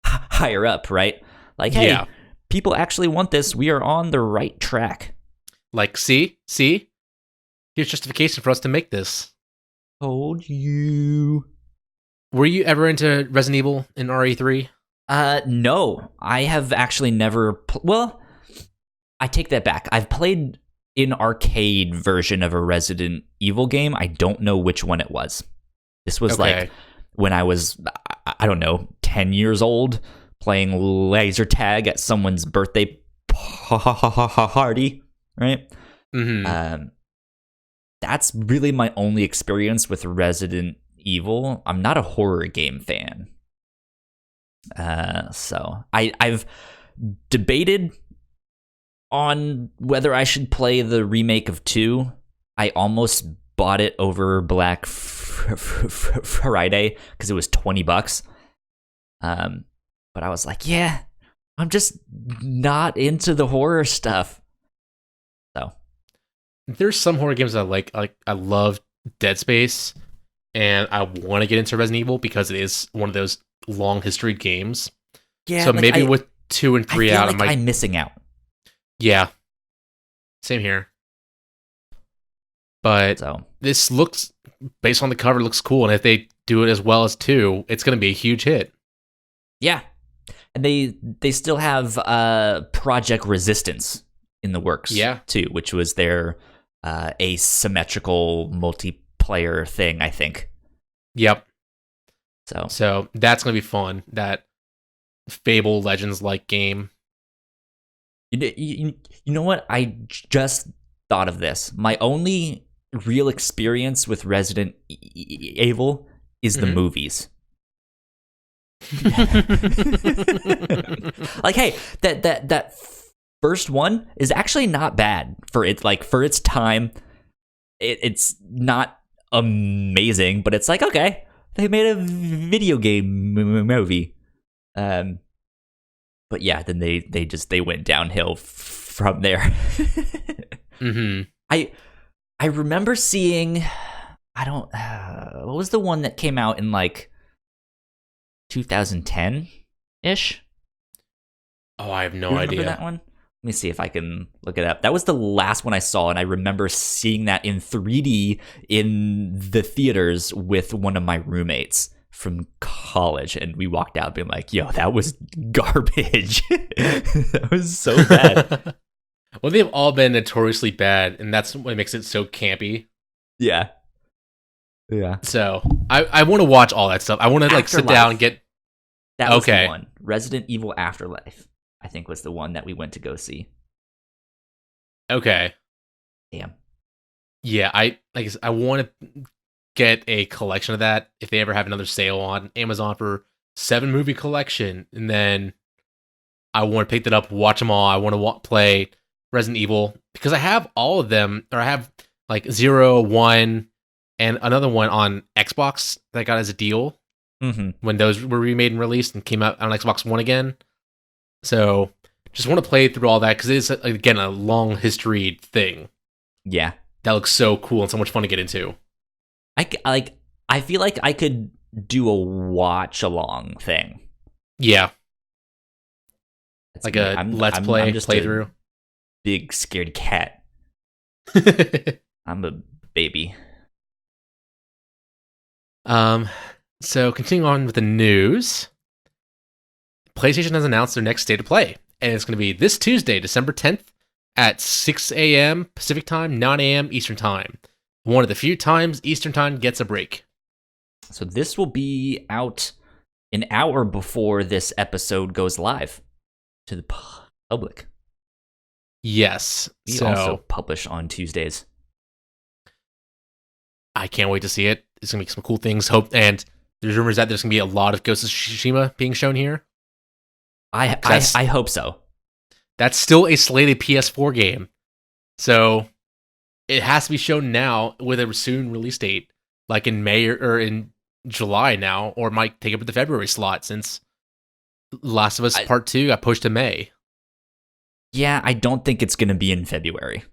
higher up, right? Like, hey, people actually want this. We are on the right track. Like, see, here's justification for us to make this. Told you. Were you ever into Resident Evil in RE3? No, I have actually never. Well, I take that back. I've played an arcade version of a Resident Evil game. I don't know which one it was. This was like when I was, I don't know, 10 years old, playing laser tag at someone's birthday party, right? That's really my only experience with Resident Evil. I'm not a horror game fan. So I've debated on whether I should play the remake of 2. I almost bought it over Black Friday because it was $20. But I was like, yeah, I'm just not into the horror stuff. So there's some horror games that I like I love Dead Space, and I want to get into Resident Evil because it is one of those long history games. Yeah. So like maybe with 2 and 3 out, I'm missing out. Yeah. Same here. But this looks, based on the cover, looks cool. And if they do it as well as 2, it's going to be a huge hit. Yeah. And they still have Project Resistance in the works, too, which was their asymmetrical multiplayer thing, I think. Yep. So that's going to be fun. That Fable Legends-like game. You know what? I just thought of this. My only real experience with Resident Evil is the movies. Like, hey, that first one is actually not bad for its time. It's not amazing, but it's like, okay, they made a video game movie. But yeah, then they went downhill from there. I remember seeing, what was the one that came out in like 2010-ish? Oh, I have no you remember idea. That one? Let me see if I can look it up. That was the last one I saw, and I remember seeing that in 3D in the theaters with one of my roommates from college, and we walked out being like, yo, that was garbage. That was so bad. Well, they've all been notoriously bad, and that's what makes it so campy. Yeah. So I want to watch all that stuff. I want to like sit down and get. That was the one. Resident Evil Afterlife, I think, was the one that we went to go see. Okay. Damn. Yeah, I want to get a collection of that if they ever have another sale on Amazon for 7-movie collection, and then I want to pick that up, watch them all. I want to play Resident Evil because I have all of them, or I have like 0, 1, and another one on Xbox that I got as a deal when those were remade and released and came out on Xbox One again. So just want to play through all that because it is, again, a long history thing. Yeah. That looks so cool and so much fun to get into. I feel like I could do a watch along thing. Yeah. That's like me. a let's play I'm just playthrough. Big scared cat. I'm a baby. So continuing on with the news, PlayStation has announced their next State of Play, and it's going to be this Tuesday, December 10th at 6 a.m. Pacific Time, 9 a.m. Eastern Time. One of the few times Eastern Time gets a break. So this will be out an hour before this episode goes live to the public. Yes. We also publish on Tuesdays. I can't wait to see it. It's going to be some cool things. And there's rumors that there's going to be a lot of Ghost of Tsushima being shown here. I hope so. That's still a slated PS4 game. So it has to be shown now with a soon release date, like in May or in July now, or it might take up the February slot since Last of Us Part 2 got pushed to May. Yeah, I don't think it's going to be in February.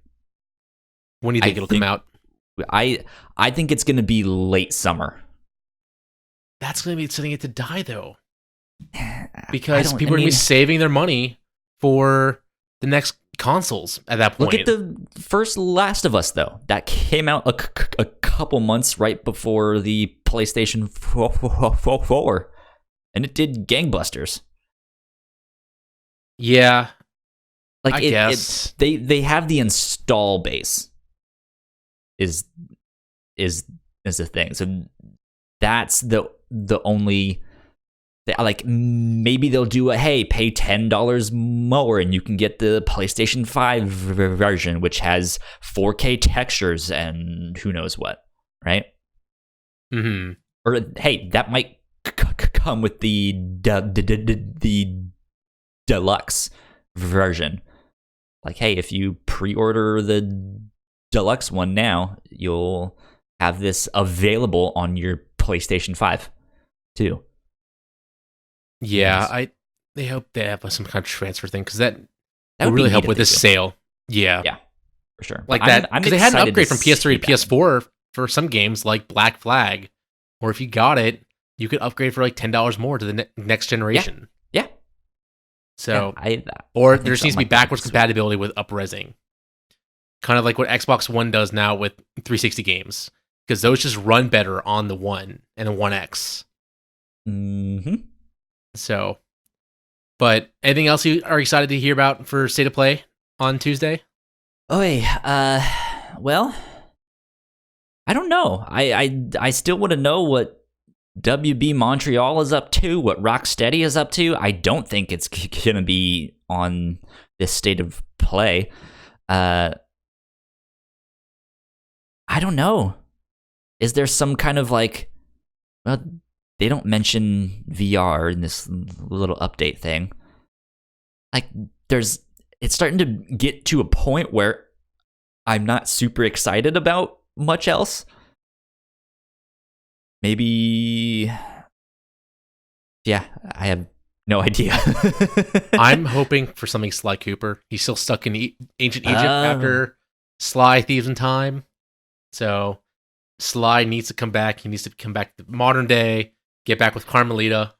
When do you think it'll come out? I think it's going to be late summer. That's going to be setting it to die, though. Because people are going to be saving their money for the next consoles at that point. Look at the first Last of Us, though. That came out a couple months right before the PlayStation 4, and it did gangbusters. Yeah. Like, I guess. They have the install base is the thing. So that's the only, like, maybe they'll do pay $10 more and you can get the PlayStation 5 version, which has 4K textures and who knows what, right? Mm-hmm. Or hey, that might come with the deluxe version. Like, hey, if you pre-order the deluxe one now, you'll have this available on your PlayStation 5 too. Yeah, they hope they have some kind of transfer thing because that would really help with this sale. Yeah, for sure. Like that, because they had an upgrade from PS3 to PS4 for some games like Black Flag, or if you got it, you could upgrade for like $10 more to the next generation. Yeah. So, or there just needs to be backwards compatibility with up-resing. Kind of like what Xbox One does now with 360 games. Because those just run better on the One and the One X. Mm-hmm. So, but anything else you are excited to hear about for State of Play on Tuesday? Well, I don't know. I still want to know what WB Montreal is up to, what Rocksteady is up to. I don't think it's going to be on this State of Play. I don't know. Is there some kind of like Well, they don't mention VR in this little update thing. Like, it's starting to get to a point where I'm not super excited about much else. Maybe, yeah, I have no idea. I'm hoping for something Sly Cooper. He's still stuck in ancient Egypt after Sly Thieves in Time. So Sly needs to come back. He needs to come back to the modern day, get back with Carmelita.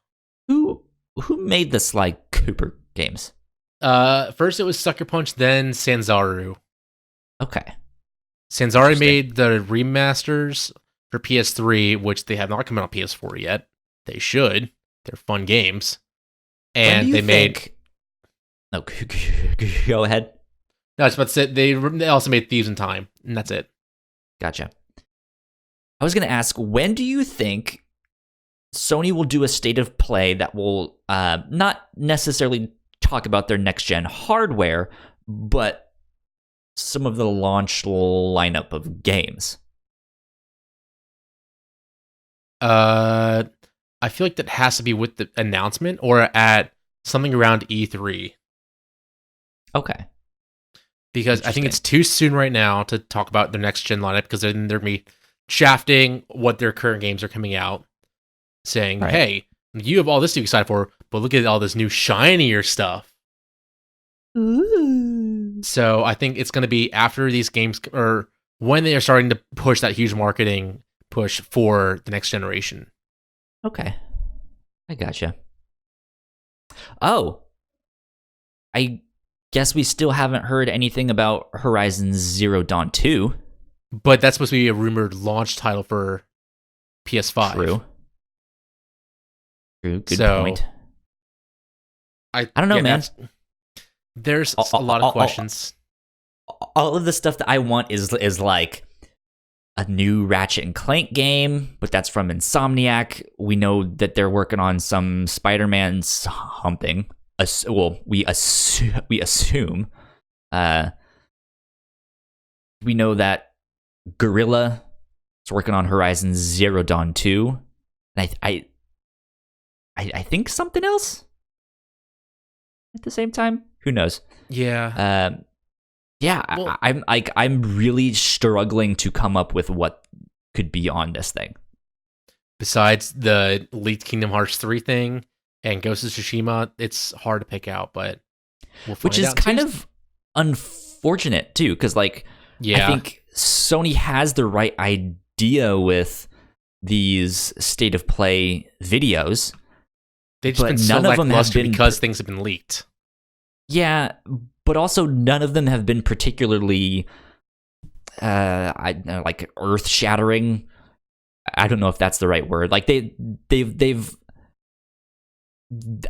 Who made the Sly Cooper games? First it was Sucker Punch, then Sanzaru. Okay. Sanzaru made the remasters for PS3, which they have not come out on PS4 yet. They should. They're fun games. And they made... No, go ahead. No, I was about to say, they also made Thieves in Time, and that's it. Gotcha. I was going to ask, when do you think Sony will do a state of play that will not necessarily talk about their next-gen hardware, but some of the launch lineup of games? I feel like that has to be with the announcement or at something around E3. Okay. Because I think it's too soon right now to talk about their next-gen lineup, because then they're going to be shafting what their current games are coming out, saying, right, hey, you have all this to be excited for, but look at all this new shinier stuff. Ooh. So I think it's going to be after these games, or when they are starting to push that huge marketing push for the next generation. Okay. I gotcha. Oh. I guess we still haven't heard anything about Horizon Zero Dawn 2. But that's supposed to be a rumored launch title for PS5. True. Good point. I don't know, man. There's a lot of questions. All of the stuff that I want is like a new Ratchet and Clank game, but that's from Insomniac. We know that they're working on some Spider-Man something. We assume. We know that Guerrilla is working on Horizon Zero Dawn 2. And I think something else at the same time. Who knows? Yeah. Well, I'm really struggling to come up with what could be on this thing. Besides the leaked Kingdom Hearts 3 thing and Ghost of Tsushima, it's hard to pick out, but we'll find out. Which is kind of unfortunate too, because I think Sony has the right idea with these state of play videos. They've just been so lackluster because things have been leaked. Yeah, but also none of them have been particularly like earth-shattering. I don't know if that's the right word. Like they've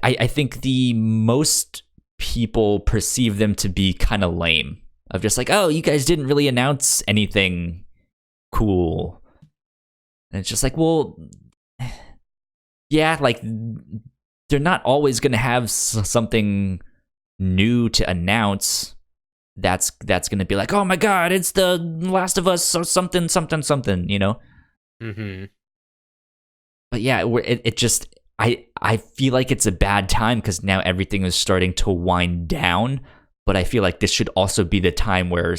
I think the most people perceive them to be kind of lame. Of just like, oh, you guys didn't really announce anything cool. And it's just like, well, yeah, like they're not always going to have something new to announce that's going to be like, oh my god, it's the Last of Us or something, you know? Mm-hmm. But yeah, it just, I feel like it's a bad time because now everything is starting to wind down. But I feel like this should also be the time where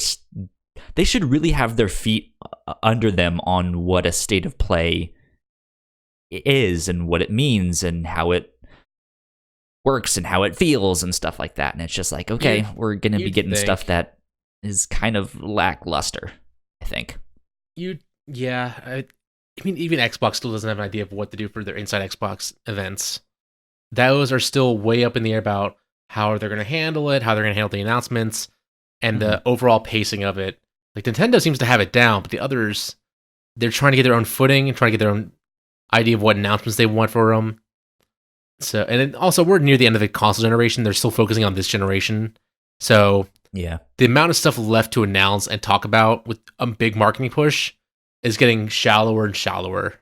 they should really have their feet under them on what a state of play is and what it means and how it works and how it feels and stuff like that. And it's just like, okay, we're going to be getting stuff that is kind of lackluster, I think. I mean, even Xbox still doesn't have an idea of what to do for their Inside Xbox events. Those are still way up in the air about how they're going to handle it, how they're going to handle the announcements, and the overall pacing of it. Like, Nintendo seems to have it down, but the others, they're trying to get their own footing and trying to get their own idea of what announcements they want for them. So, and then also, we're near the end of the console generation. They're still focusing on this generation. So, yeah, the amount of stuff left to announce and talk about with a big marketing push is getting shallower and shallower.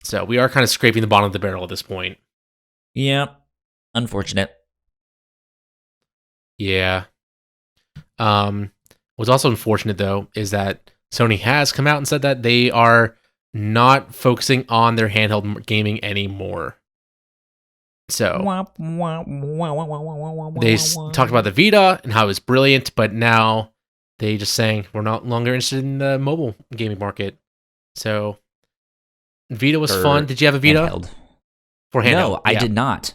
So, we are kind of scraping the bottom of the barrel at this point. Yeah. Unfortunate. Yeah. What's also unfortunate, though, is that Sony has come out and said that they are not focusing on their handheld gaming anymore. So they talked about the Vita and how it was brilliant, but now they just saying we're not longer interested in the mobile gaming market. So Vita was fun. Did you have a Vita? Handheld. For handheld? No, I did not.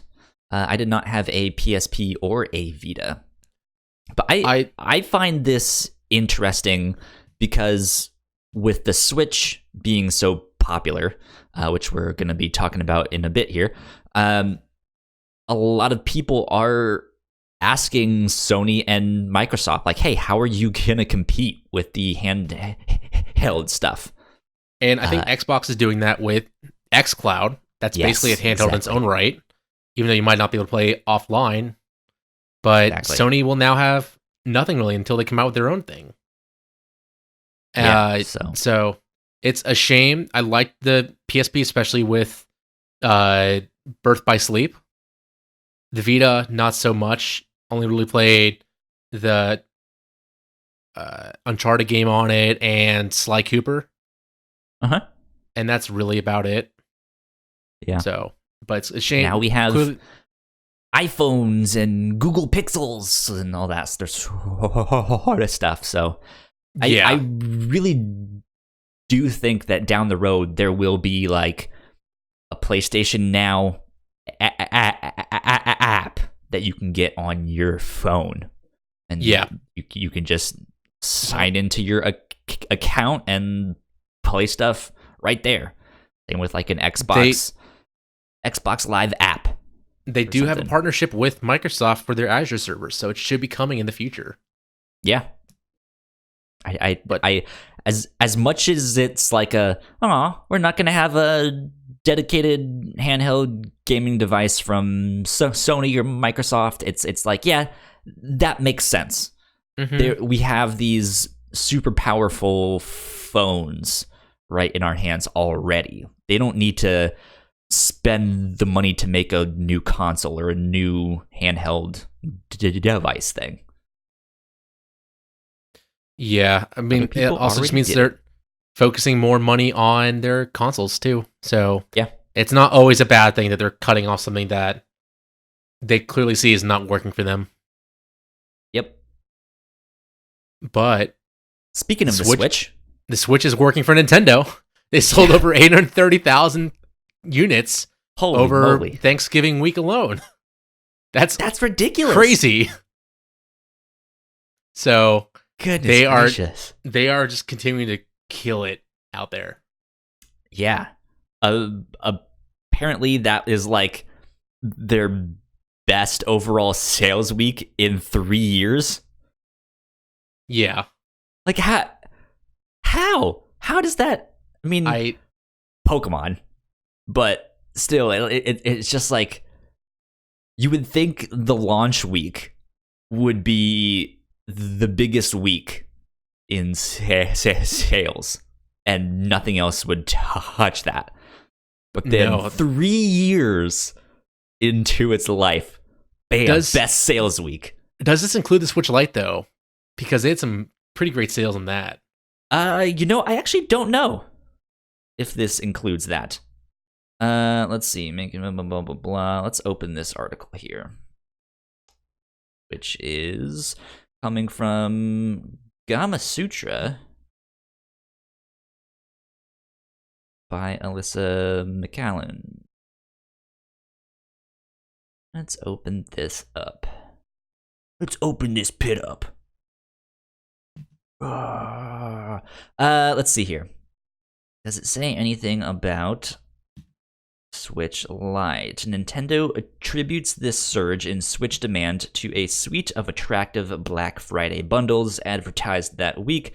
I did not have a PSP or a Vita. But I find this interesting because with the Switch being so popular, which we're going to be talking about in a bit here, a lot of people are asking Sony and Microsoft, like, hey, how are you going to compete with the handheld stuff? And I think Xbox is doing that with xCloud. That's basically a handheld in its own right, even though you might not be able to play offline. But Sony will now have nothing really until they come out with their own thing. So it's a shame. I liked the PSP, especially with Birth by Sleep. The Vita, not so much. Only really played the Uncharted game on it and Sly Cooper. And that's really about it. Yeah. So, but it's a shame. Now we have iPhones and Google Pixels and all that sort of stuff. So I really do think that down the road there will be like a PlayStation Now app that you can get on your phone, and you can just sign into your account and play stuff right there. Same with like an Xbox Live app. They do have a partnership with Microsoft for their Azure servers, so it should be coming in the future. Yeah. I as much as it's like we're not going to have a dedicated handheld gaming device from Sony or Microsoft. It's like, yeah, that makes sense. We have these super powerful phones right in our hands already. They don't need to spend the money to make a new console or a new handheld device thing. Yeah, I mean, it also just means they're focusing more money on their consoles too. So yeah, it's not always a bad thing that they're cutting off something that they clearly see is not working for them. Yep. But speaking of the Switch is working for Nintendo. They sold over 830,000 units over Thanksgiving week alone. That's ridiculous. Crazy. So goodness gracious. They are just continuing to kill it out there. Yeah. Apparently that is like their best overall sales week in 3 years. Yeah. Like how does that? I mean, Pokemon, but still, it's just like you would think the launch week would be the biggest week in sales, and nothing else would touch that. But then 3 years into its life, bam, best sales week. Does this include the Switch Lite though? Because they had some pretty great sales on that. I actually don't know if this includes that. Let's see. Making blah, blah, blah, blah. Let's open this article here, which is coming from Gama Sutra by Alyssa McCallan. Let's open this up. Let's open this pit up. Let's see here. Does it say anything about Switch Lite? Nintendo attributes this surge in Switch demand to a suite of attractive Black Friday bundles advertised that week,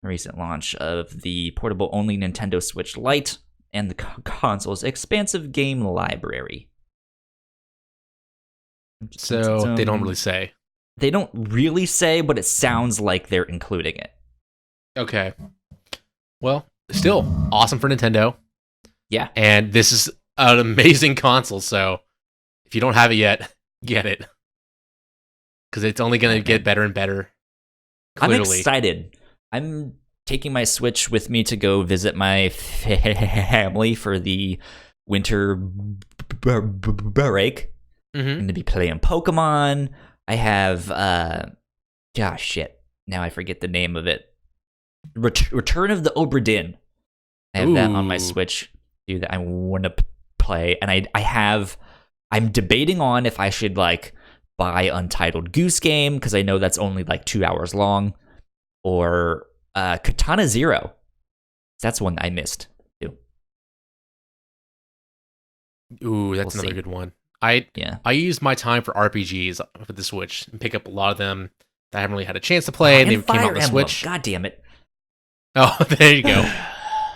the recent launch of the portable-only Nintendo Switch Lite, and the console's expansive game library. So they don't really say. They don't really say, but it sounds like they're including it. Okay. Well, still awesome for Nintendo. Yeah. And this is an amazing console, so if you don't have it yet, get it. Because it's only going to get better and better. Clearly. I'm excited. I'm taking my Switch with me to go visit my family for the winter break. I'm going to be playing Pokemon. I have, gosh, shit. Now I forget the name of it. Return of the Obra Dinn. I have that on my Switch that I want to play. And I'm debating on if I should, like, buy Untitled Goose Game, because I know that's only, like, 2 hours long. Or Katana Zero. That's one I missed, too. Ooh, that's another good one. I use my time for RPGs with the Switch and pick up a lot of them that I haven't really had a chance to play. And they came out on the Switch. God damn it. Oh, there you go.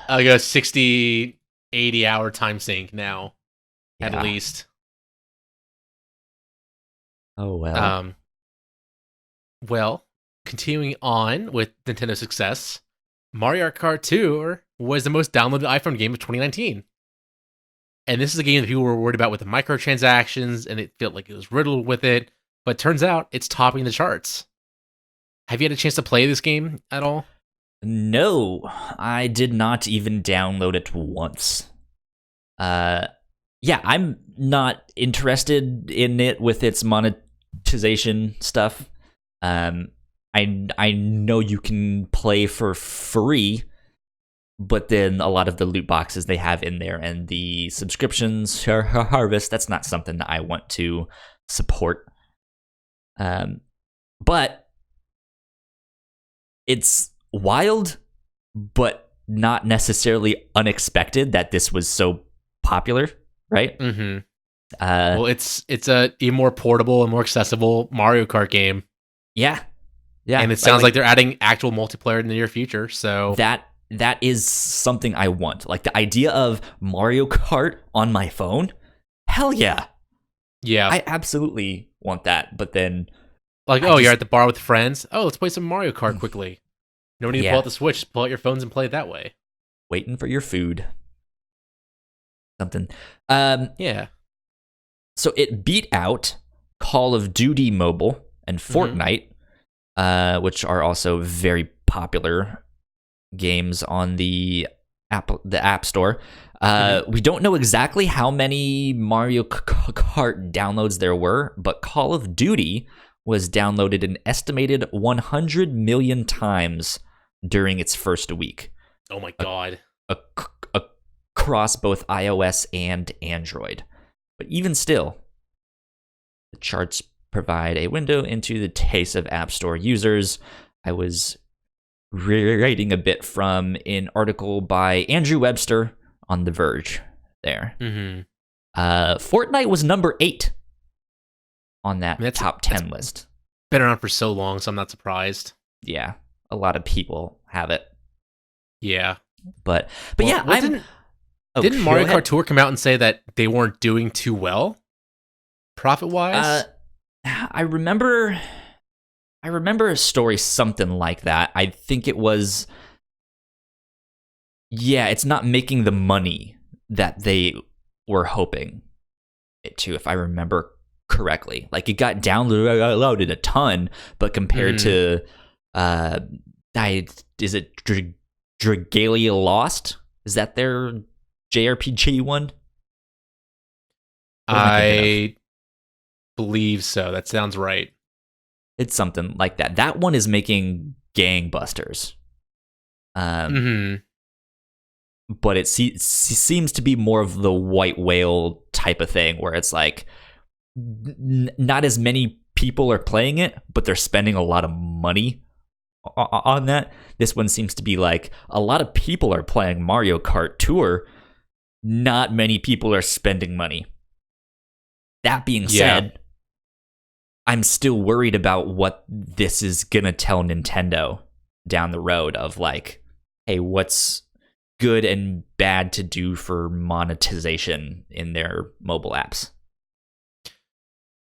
I'll go 60, 80 hour time sink now, at least. Oh, well. Well, continuing on with Nintendo's success, Mario Kart Tour was the most downloaded iPhone game of 2019. And this is a game that people were worried about with the microtransactions, and it felt like it was riddled with it. But turns out it's topping the charts. Have you had a chance to play this game at all? No, I did not even download it once. Yeah, I'm not interested in it with its monetization stuff. I know you can play for free, but then a lot of the loot boxes they have in there and the subscriptions harvest, that's not something that I want to support. But it's wild, but not necessarily unexpected that this was so popular, right? Mm-hmm. Well, it's a more portable and more accessible Mario Kart game. Yeah. And it sounds like they're adding actual multiplayer in the near future. So that is something I want. Like the idea of Mario Kart on my phone. Hell yeah. Yeah. I absolutely want that. But then you're at the bar with friends. Oh, let's play some Mario Kart quickly. No need to pull out the Switch. Just pull out your phones and play it that way. Waiting for your food. Something. Yeah. So it beat out Call of Duty Mobile and Fortnite, which are also very popular games on the App Store. We don't know exactly how many Mario Kart downloads there were, but Call of Duty was downloaded an estimated 100 million times during its first week. Oh my god. Across both iOS and Android. But even still, the charts provide a window into the taste of App Store users. I was reading a bit from an article by Andrew Webster on The Verge there. Fortnite was number 8 on that top 10 list. Been around for so long, so I'm not surprised. Yeah, a lot of people have it. Yeah. But yeah, didn't Mario Kart Tour come out and say that they weren't doing too well, profit-wise? I remember a story something like that. I think it was, it's not making the money that they were hoping it to, if I remember correctly. Like, it got downloaded a ton, but compared to, is it Dragalia Lost? Is that their JRPG one? I believe so. That sounds right. It's something like that. That one is making gangbusters. But it seems to be more of the white whale type of thing, where it's like not as many people are playing it, but they're spending a lot of money on that. This one seems to be like a lot of people are playing Mario Kart Tour. Not many people are spending money. That being said, I'm still worried about what this is going to tell Nintendo down the road of like, hey, what's good and bad to do for monetization in their mobile apps.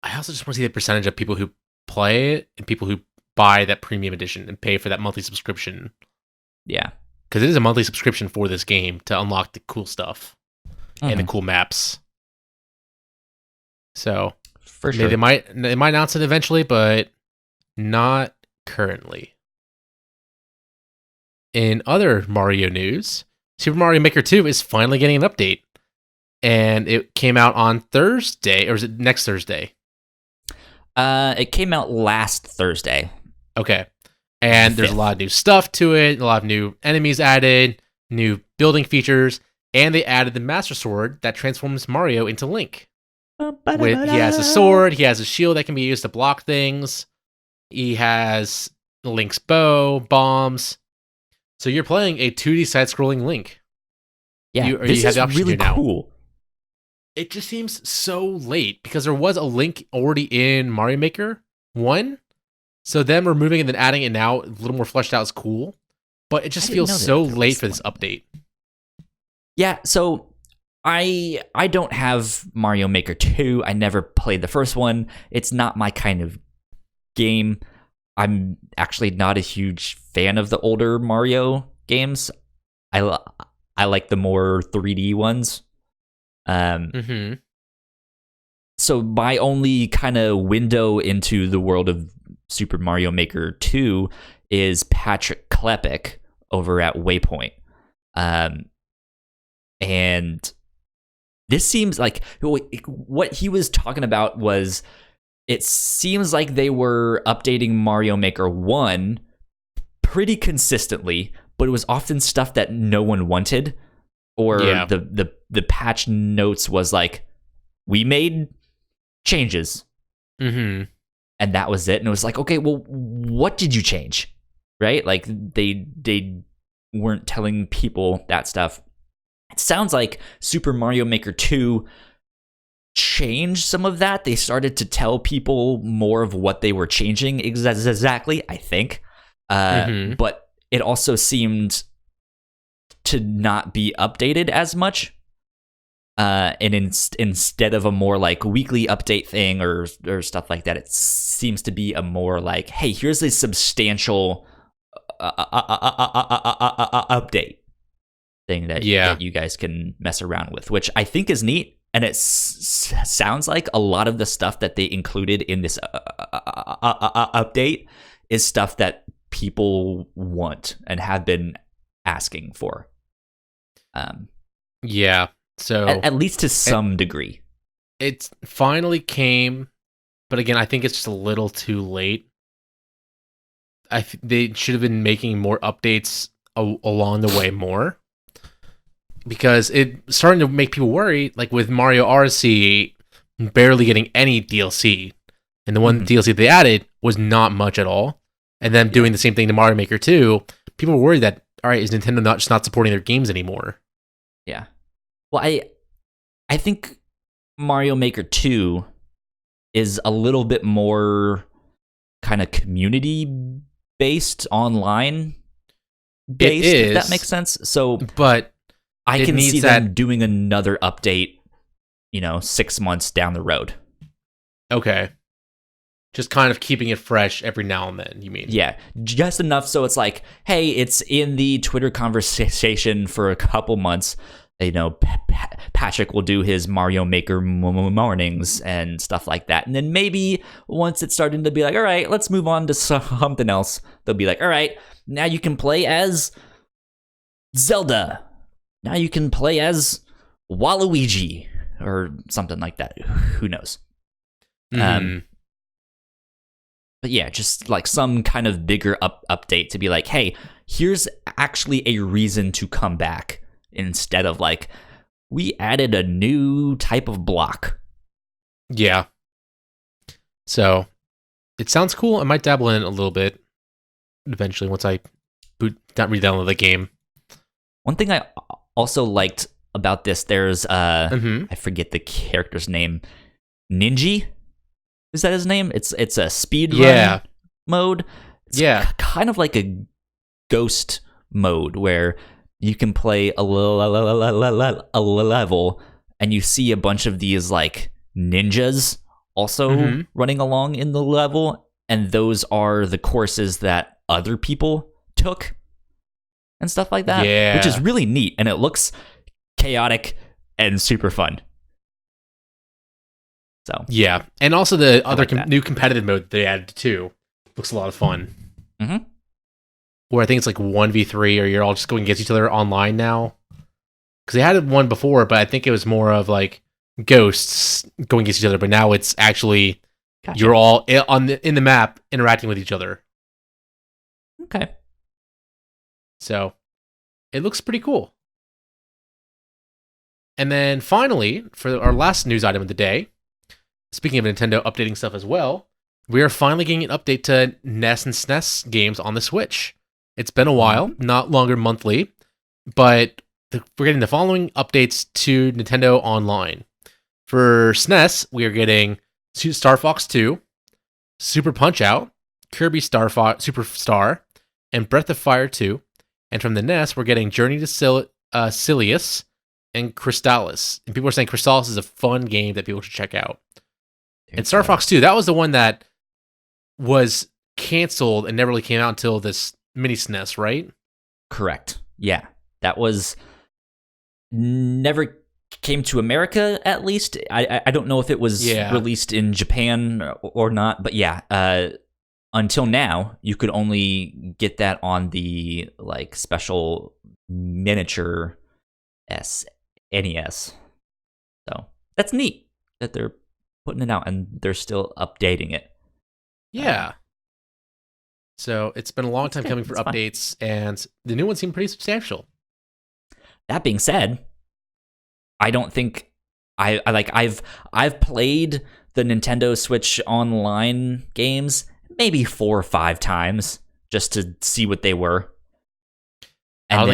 I also just want to see the percentage of people who play it and people who buy that premium edition and pay for that monthly subscription. Yeah. Because it is a monthly subscription for this game to unlock the cool stuff and the cool maps. So for sure, they might announce it eventually, but not currently. in other Mario news, Super Mario Maker 2 is finally getting an update. And it came out on Thursday, or is it next Thursday? It came out last Thursday. Okay. And there's a lot of new stuff to it, a lot of new enemies added, new building features, and they added the Master Sword that transforms Mario into Link. He has a sword, he has a shield that can be used to block things, he has Link's bow, bombs. So you're playing a 2D side-scrolling Link. Yeah, this is really cool. It just seems so late because there was a Link already in Mario Maker 1. So them removing it and then adding it now, a little more fleshed out, is cool. But it just feels so late for this update. Yeah, so I don't have Mario Maker 2. I never played the first one. It's not my kind of game. I'm actually not a huge fan of the older Mario games. I like the more 3D ones. So my only kind of window into the world of Super Mario Maker 2 is Patrick Klepek over at Waypoint. And this seems like what he was talking about was, it seems like they were updating Mario Maker 1 pretty consistently, but it was often stuff that no one wanted. Or the patch notes was like, we made changes. And that was it. And it was like, okay, well, what did you change? Right? Like, they weren't telling people that stuff. It sounds like Super Mario Maker 2 changed some of that. They started to tell people more of what they were changing exactly, I think. But it also seemed to not be updated as much. And instead of a more like weekly update thing or stuff like that, it seems to be a more like, hey, here's a substantial update thing that you guys can mess around with, which I think is neat. And it sounds like a lot of the stuff that they included in this update is stuff that people want and have been asking for. So at least to some degree. It finally came, but again, I think it's just a little too late. They should have been making more updates along the way more, because it's starting to make people worry, like with Mario RC barely getting any DLC, and the one DLC they added was not much at all, and then doing the same thing to Mario Maker 2, people were worried that, all right, is Nintendo just not supporting their games anymore? Yeah. Well, I think Mario Maker 2 is a little bit more kind of community-based, online-based, if that makes sense. So, but I can see them doing another update, 6 months down the road. Okay. Just kind of keeping it fresh every now and then, you mean? Yeah, just enough so it's like, hey, it's in the Twitter conversation for a couple months. Patrick will do his Mario Maker mornings and stuff like that. And then maybe once it's starting to be like, all right, let's move on to something else, they'll be like, all right, now you can play as Zelda. Now you can play as Waluigi or something like that. Who knows? But yeah, just like some kind of bigger update to be like, hey, here's actually a reason to come back, instead of like, we added a new type of block. Yeah. So it sounds cool. I might dabble in it a little bit eventually once I re-download the game. One thing I also liked about this, there's I forget the character's name. Ninja? Is that his name? It's a speed run mode. It's kind of like a ghost mode where you can play a level and you see a bunch of these like ninjas also running along in the level, and those are the courses that other people took and stuff like that, which is really neat, and it looks chaotic and super fun. So and also the other new competitive mode they added too looks a lot of fun. where I think it's like 1v3, or you're all just going against each other online now. Because they had one before, but I think it was more of like ghosts going against each other. But now it's actually you're all in the map interacting with each other. Okay. So it looks pretty cool. And then finally, for our last news item of the day, speaking of Nintendo updating stuff as well, we are finally getting an update to NES and SNES games on the Switch. It's been a while, not longer monthly, but we're getting the following updates to Nintendo Online. For SNES, we are getting Star Fox 2, Super Punch-Out, Kirby Superstar, and Breath of Fire 2. And from the NES, we're getting Journey to Silius and Crystallis. And people are saying Crystallis is a fun game that people should check out. And Star Fox 2, that was the one that was canceled and never really came out until this mini SNES, right? Correct. Yeah. That was never came to America, at least. I don't know if it was released in Japan or not, but yeah, until now, you could only get that on the like special miniature NES. So that's neat that they're putting it out and they're still updating it. Yeah. So it's been a long time coming for updates, and the new ones seem pretty substantial. That being said, I don't think I've played the Nintendo Switch Online games maybe 4 or 5 times just to see what they were. And I don't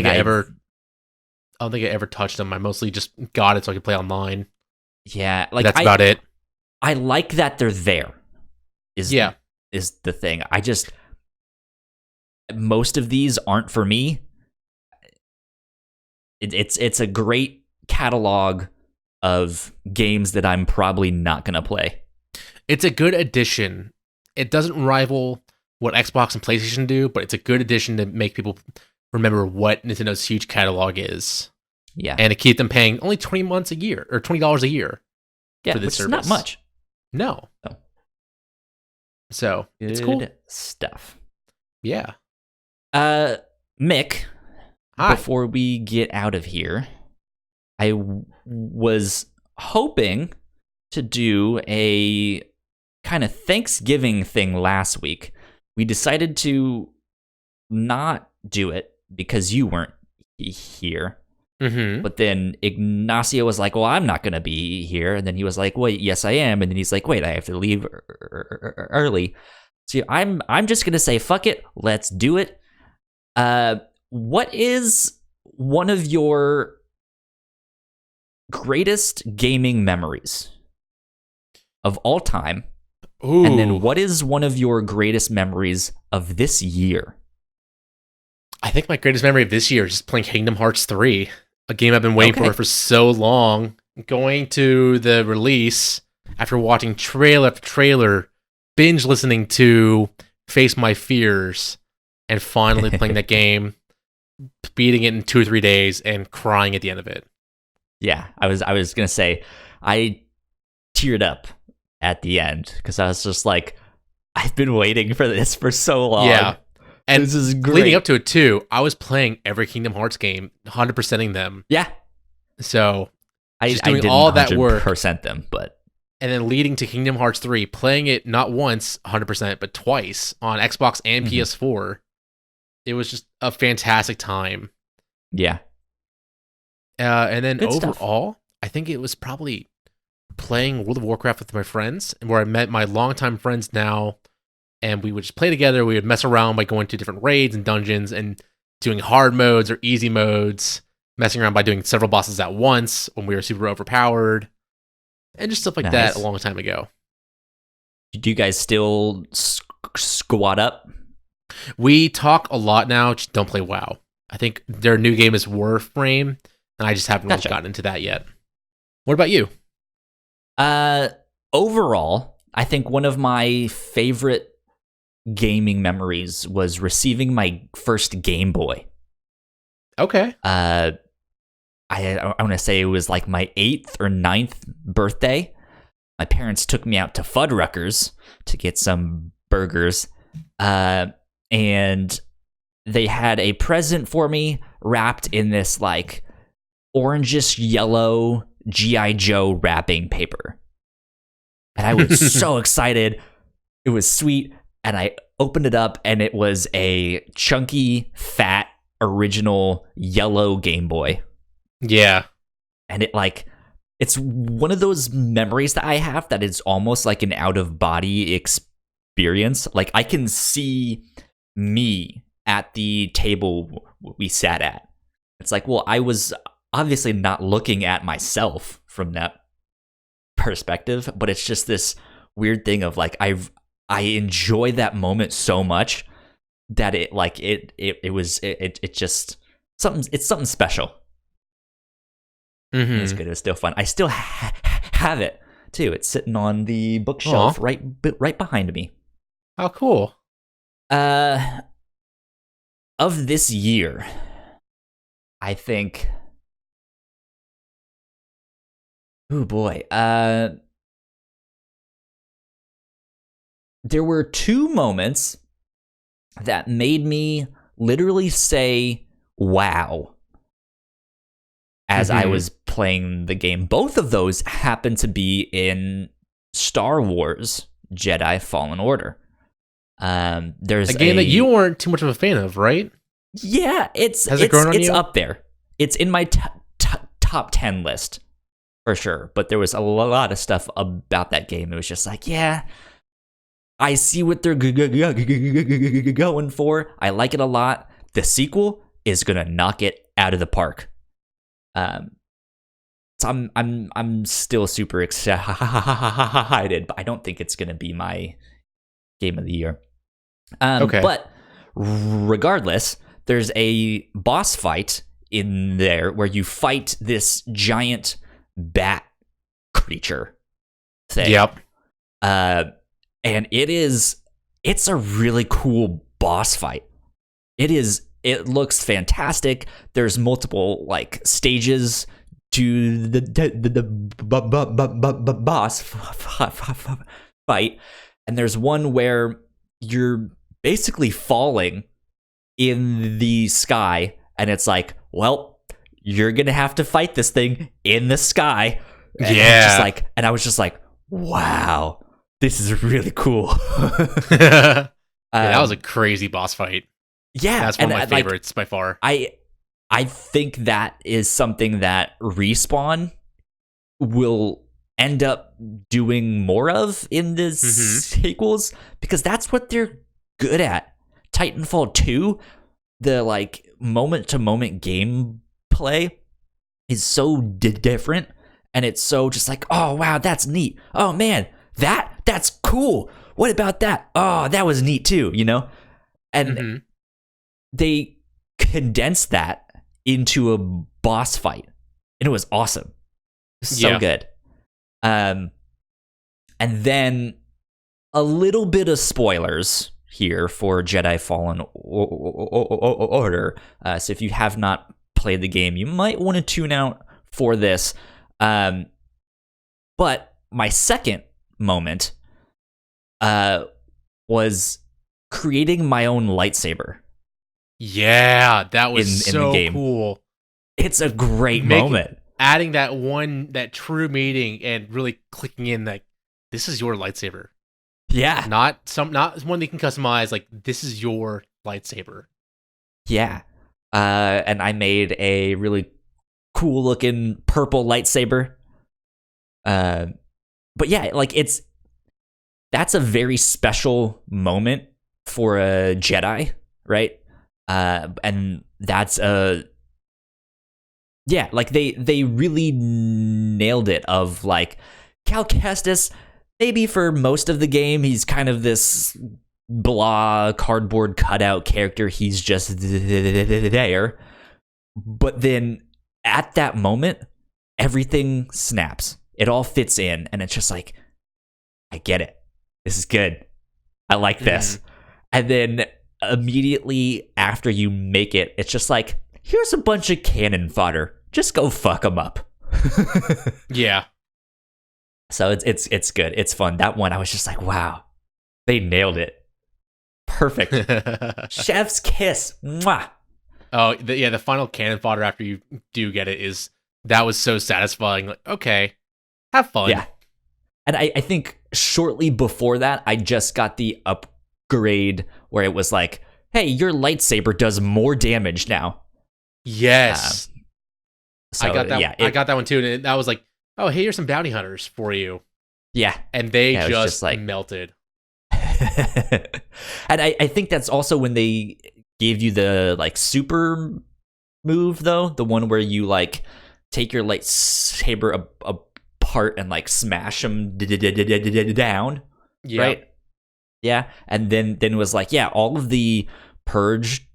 think I ever touched them. I mostly just got it so I could play online. Yeah, like that's about it. I like that they're there. Is the thing. Most of these aren't for me. It's a great catalog of games that I'm probably not going to play. It's a good addition. It doesn't rival what Xbox and PlayStation do, but it's a good addition to make people remember what Nintendo's huge catalog is. Yeah. And to keep them paying only $20 a year or $20 a year for this service. Is not much. No. Oh. So, good it's cool stuff. Yeah. Mick, hi. Before we get out of here, I was hoping to do a kind of Thanksgiving thing last week. We decided to not do it because you weren't here. Mm-hmm. But then Ignacio was like, well, I'm not going to be here. And then he was like, well, yes, I am. And then he's like, wait, I have to leave early. So I'm just going to say, fuck it. Let's do it. What is one of your greatest gaming memories of all time? Ooh. And then what is one of your greatest memories of this year? I think my greatest memory of this year is just playing Kingdom Hearts 3, a game I've been waiting for so long. Going to the release after watching trailer after trailer, binge listening to Face My Fears, and finally playing that game, beating it in 2 or 3 days, and crying at the end of it. Yeah, I was gonna say, I teared up at the end because I was just like, I've been waiting for this for so long. Yeah. And this is great. Leading up to it too, I was playing every Kingdom Hearts game, 100%ing them. Yeah. So I doing didn't all that work, 100% them, but and then leading to Kingdom Hearts 3, playing it not once 100%, but twice on Xbox and PS4. It was just a fantastic time. Yeah. And then Good overall, stuff. I think it was probably playing World of Warcraft with my friends, where I met my longtime friends now, and we would just play together. We would mess around by going to different raids and dungeons and doing hard modes or easy modes, messing around by doing several bosses at once when we were super overpowered, and just stuff like that a long time ago. Do you guys still squad up? We talk a lot now, just don't play WoW. I think their new game is Warframe, and I just haven't really gotten into that yet. What about you? Overall, I think one of my favorite gaming memories was receiving my first Game Boy. Okay. I want to say it was like my 8th or 9th birthday. My parents took me out to Fuddruckers to get some burgers. And they had a present for me wrapped in this like orangish yellow G.I. Joe wrapping paper. And I was so excited. It was sweet. And I opened it up, and it was a chunky, fat, original yellow Game Boy. Yeah. And it's one of those memories that I have that is almost like an out-of-body experience. Like, I can see me at the table we sat at. It's like, well, I was obviously not looking at myself from that perspective, but it's just this weird thing of like, I enjoy that moment so much that it just something special. Mm-hmm. It's good. It was still fun. I still have it too. It's sitting on the bookshelf right behind me. How cool. Of this year, I think. Oh boy. There were two moments that made me literally say, wow, as I was playing the game. Both of those happened to be in Star Wars Jedi Fallen Order. There's a game that you weren't too much of a fan of, right? Yeah, it's up there. It's in my top 10 list for sure. But there was a lot of stuff about that game. It was just like, yeah, I see what they're going for. I like it a lot. The sequel is gonna knock it out of the park. So I'm still super excited, but I don't think it's gonna be my game of the year. Okay. But regardless, there's a boss fight in there where you fight this giant bat creature thing. Yep. And it's a really cool boss fight. It looks fantastic. There's multiple like stages to the boss fight, and there's one where you're basically falling in the sky, and it's like, well, you're gonna have to fight this thing in the sky. And I was just like, wow. This is really cool. That was a crazy boss fight. Yeah, that's one of my favorites by far. I think that is something that Respawn will end up doing more of in the sequels, because that's what they're good at. Titanfall 2, the like moment-to-moment gameplay is so different, and it's so just like, oh wow, that's neat. Oh man, that's cool. What about that? Oh, that was neat too, you know? And they condensed that into a boss fight, and it was awesome. So good. And then a little bit of spoilers here for Jedi Fallen Order. So if you have not played the game, you might want to tune out for this. But my second moment was creating my own lightsaber. Yeah, that was in the game. Cool. It's a great moment. Adding that true meaning and really clicking in that this is your lightsaber. Yeah. Not one that you can customize, like this is your lightsaber. Yeah. And I made a really cool looking purple lightsaber. But yeah, like that's a very special moment for a Jedi, right? And that's like they really nailed it. Of like, Cal Kestis, maybe for most of the game, he's kind of this blah cardboard cutout character. He's just there. But then at that moment, everything snaps. It all fits in, and it's just like, I get it. This is good. I like this. And then immediately after you make it, it's just like, here's a bunch of cannon fodder. Just go fuck them up. Yeah. So it's good. It's fun. That one, I was just like, wow, they nailed it. Perfect. Chef's kiss. Mwah. Oh, the final cannon fodder after you do get it that was so satisfying. Like, okay, have fun. Yeah. And I think shortly before that, I just got the upgrade where it was like, hey, your lightsaber does more damage now. Yes. So, I got that. Yeah, I got that one too, and that was like, oh, hey, here's some bounty hunters for you. Yeah. And they just like melted. And I think that's also when they gave you the like super move, though, the one where you like take your lightsaber apart and like smash them down. Yep. Right? Yeah. And then it was like, yeah, all of the purge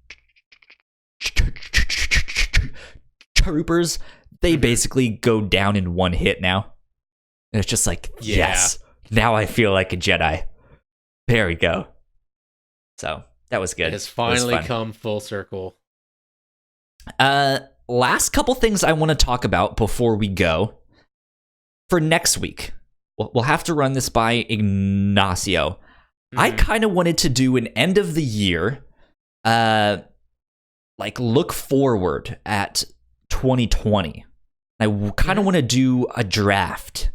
troopers, they basically go down in one hit now. And it's just like, yes, now I feel like a Jedi. There we go. So that was good. It has finally come full circle. Last couple things I want to talk about before we go. For next week, we'll have to run this by Ignacio. Mm-hmm. I kind of wanted to do an end of the year, like look forward at 2020. I kind of want to do a draft.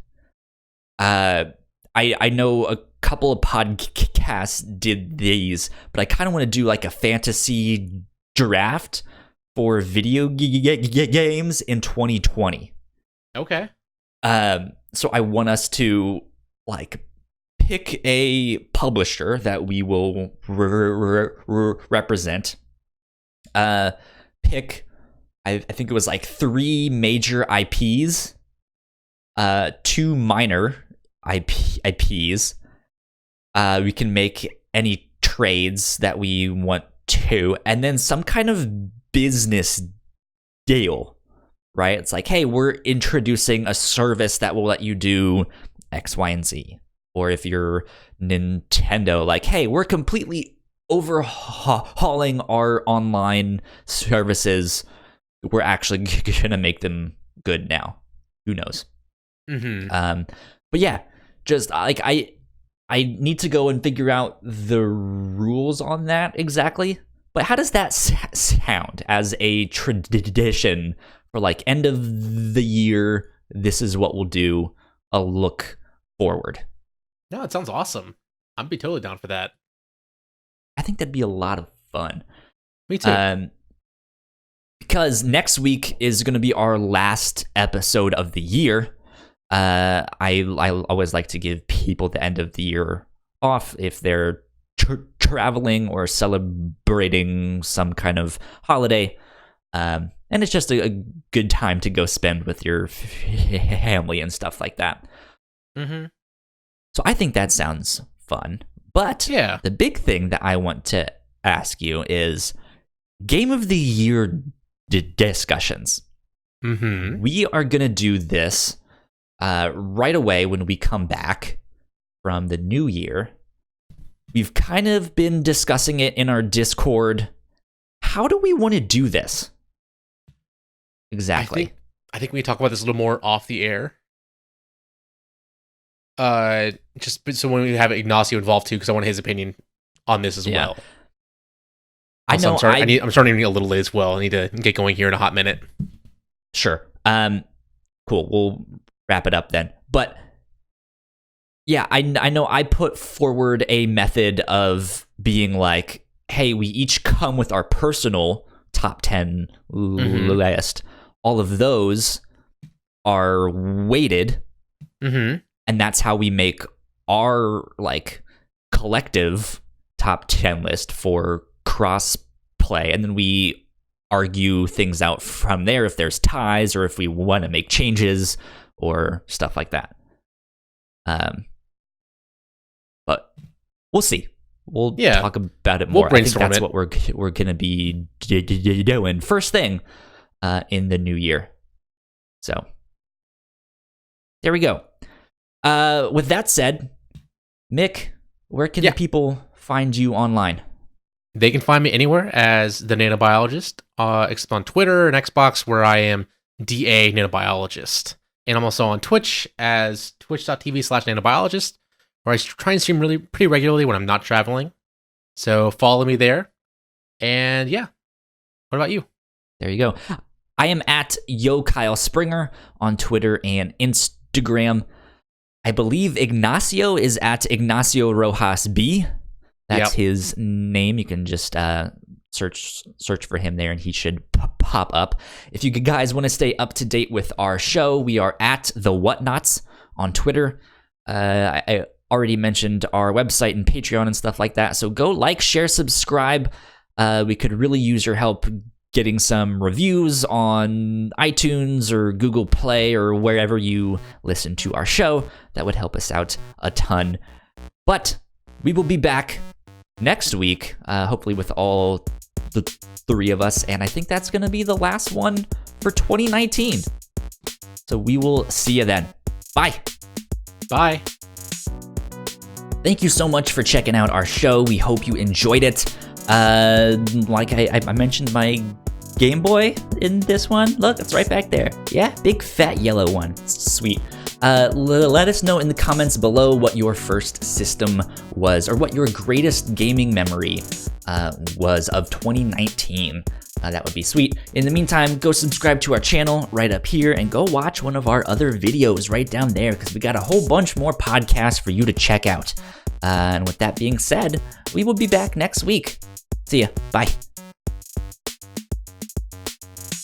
I know a couple of podcasts did these, but I kind of want to do like a fantasy draft for video games in 2020. Okay. So I want us to like pick a publisher that we will represent. Pick, I think it was like 3 major IPs, 2 minor IPs. We can make any trades that we want to, and then some kind of business deal, right? It's like, hey, we're introducing a service that will let you do X, Y, and Z. Or if you're Nintendo, like, hey, we're completely overhauling our online services. We're actually gonna make them good now. Who knows? Mm-hmm. But yeah, just like I need to go and figure out the rules on that exactly. But how does that sound as a tradition for like end of the year? This is what we'll do. A look forward. No, it sounds awesome. I'd be totally down for that. I think that'd be a lot of fun. Me too. Because next week is going to be our last episode of the year. I always like to give people the end of the year off if they're traveling or celebrating some kind of holiday. And it's just a good time to go spend with your family and stuff like that. Mm-hmm. So I think that sounds fun. But yeah, the big thing that I want to ask you is Game of the Year discussions. Mm-hmm. We are going to do this right away when we come back from the new year. We've kind of been discussing it in our Discord. How do we want to do this? Exactly. I think we talk about this a little more off the air. Just so when we have Ignacio involved too, because I want his opinion on this as well. I know. I'm starting to get a little late as well. I need to get going here in a hot minute. Sure. Cool. We'll wrap it up then. But yeah, I know I put forward a method of being like, hey, we each come with our personal top 10 list. All of those are weighted. Mm-hmm. And that's how we make our like collective top 10 list for Crossplay. And then we argue things out from there if there's ties or if we want to make changes or stuff like that. But we'll see. We'll talk about it more. We'll brainstorm I think that's what we're going to be doing first thing in the new year. So there we go. With that said, Mick, where can the people find you online? They can find me anywhere as the Nanobiologist, except on Twitter and Xbox, where I am DA Nanobiologist. And I'm also on Twitch as twitch.tv/Nanobiologist, where I try and stream pretty regularly when I'm not traveling. So follow me there. And yeah, what about you? There you go. I am at Kyle Springer on Twitter and Instagram. I believe Ignacio is at Ignacio Rojas B. That's his name. You can just search for him there, and he should pop up. If you guys want to stay up to date with our show, we are at the Whatnauts on Twitter. I already mentioned our website and Patreon and stuff like that. So go like, share, subscribe. We could really use your help getting some reviews on iTunes or Google Play or wherever you listen to our show. That would help us out a ton. But we will be back next week, hopefully with all the three of us, and I think that's going to be the last one for 2019. So we will see you then. Bye. Bye. Thank you so much for checking out our show. We hope you enjoyed it. Like I mentioned my Game Boy in this one. Look, it's right back there. Yeah, big fat yellow one. Sweet. Let us know in the comments below what your first system was, or what your greatest gaming memory was of 2019. That would be sweet. In the meantime, go subscribe to our channel right up here, and go watch one of our other videos right down there, because we got a whole bunch more podcasts for you to check out. And with that being said, we will be back next week. See ya. Bye.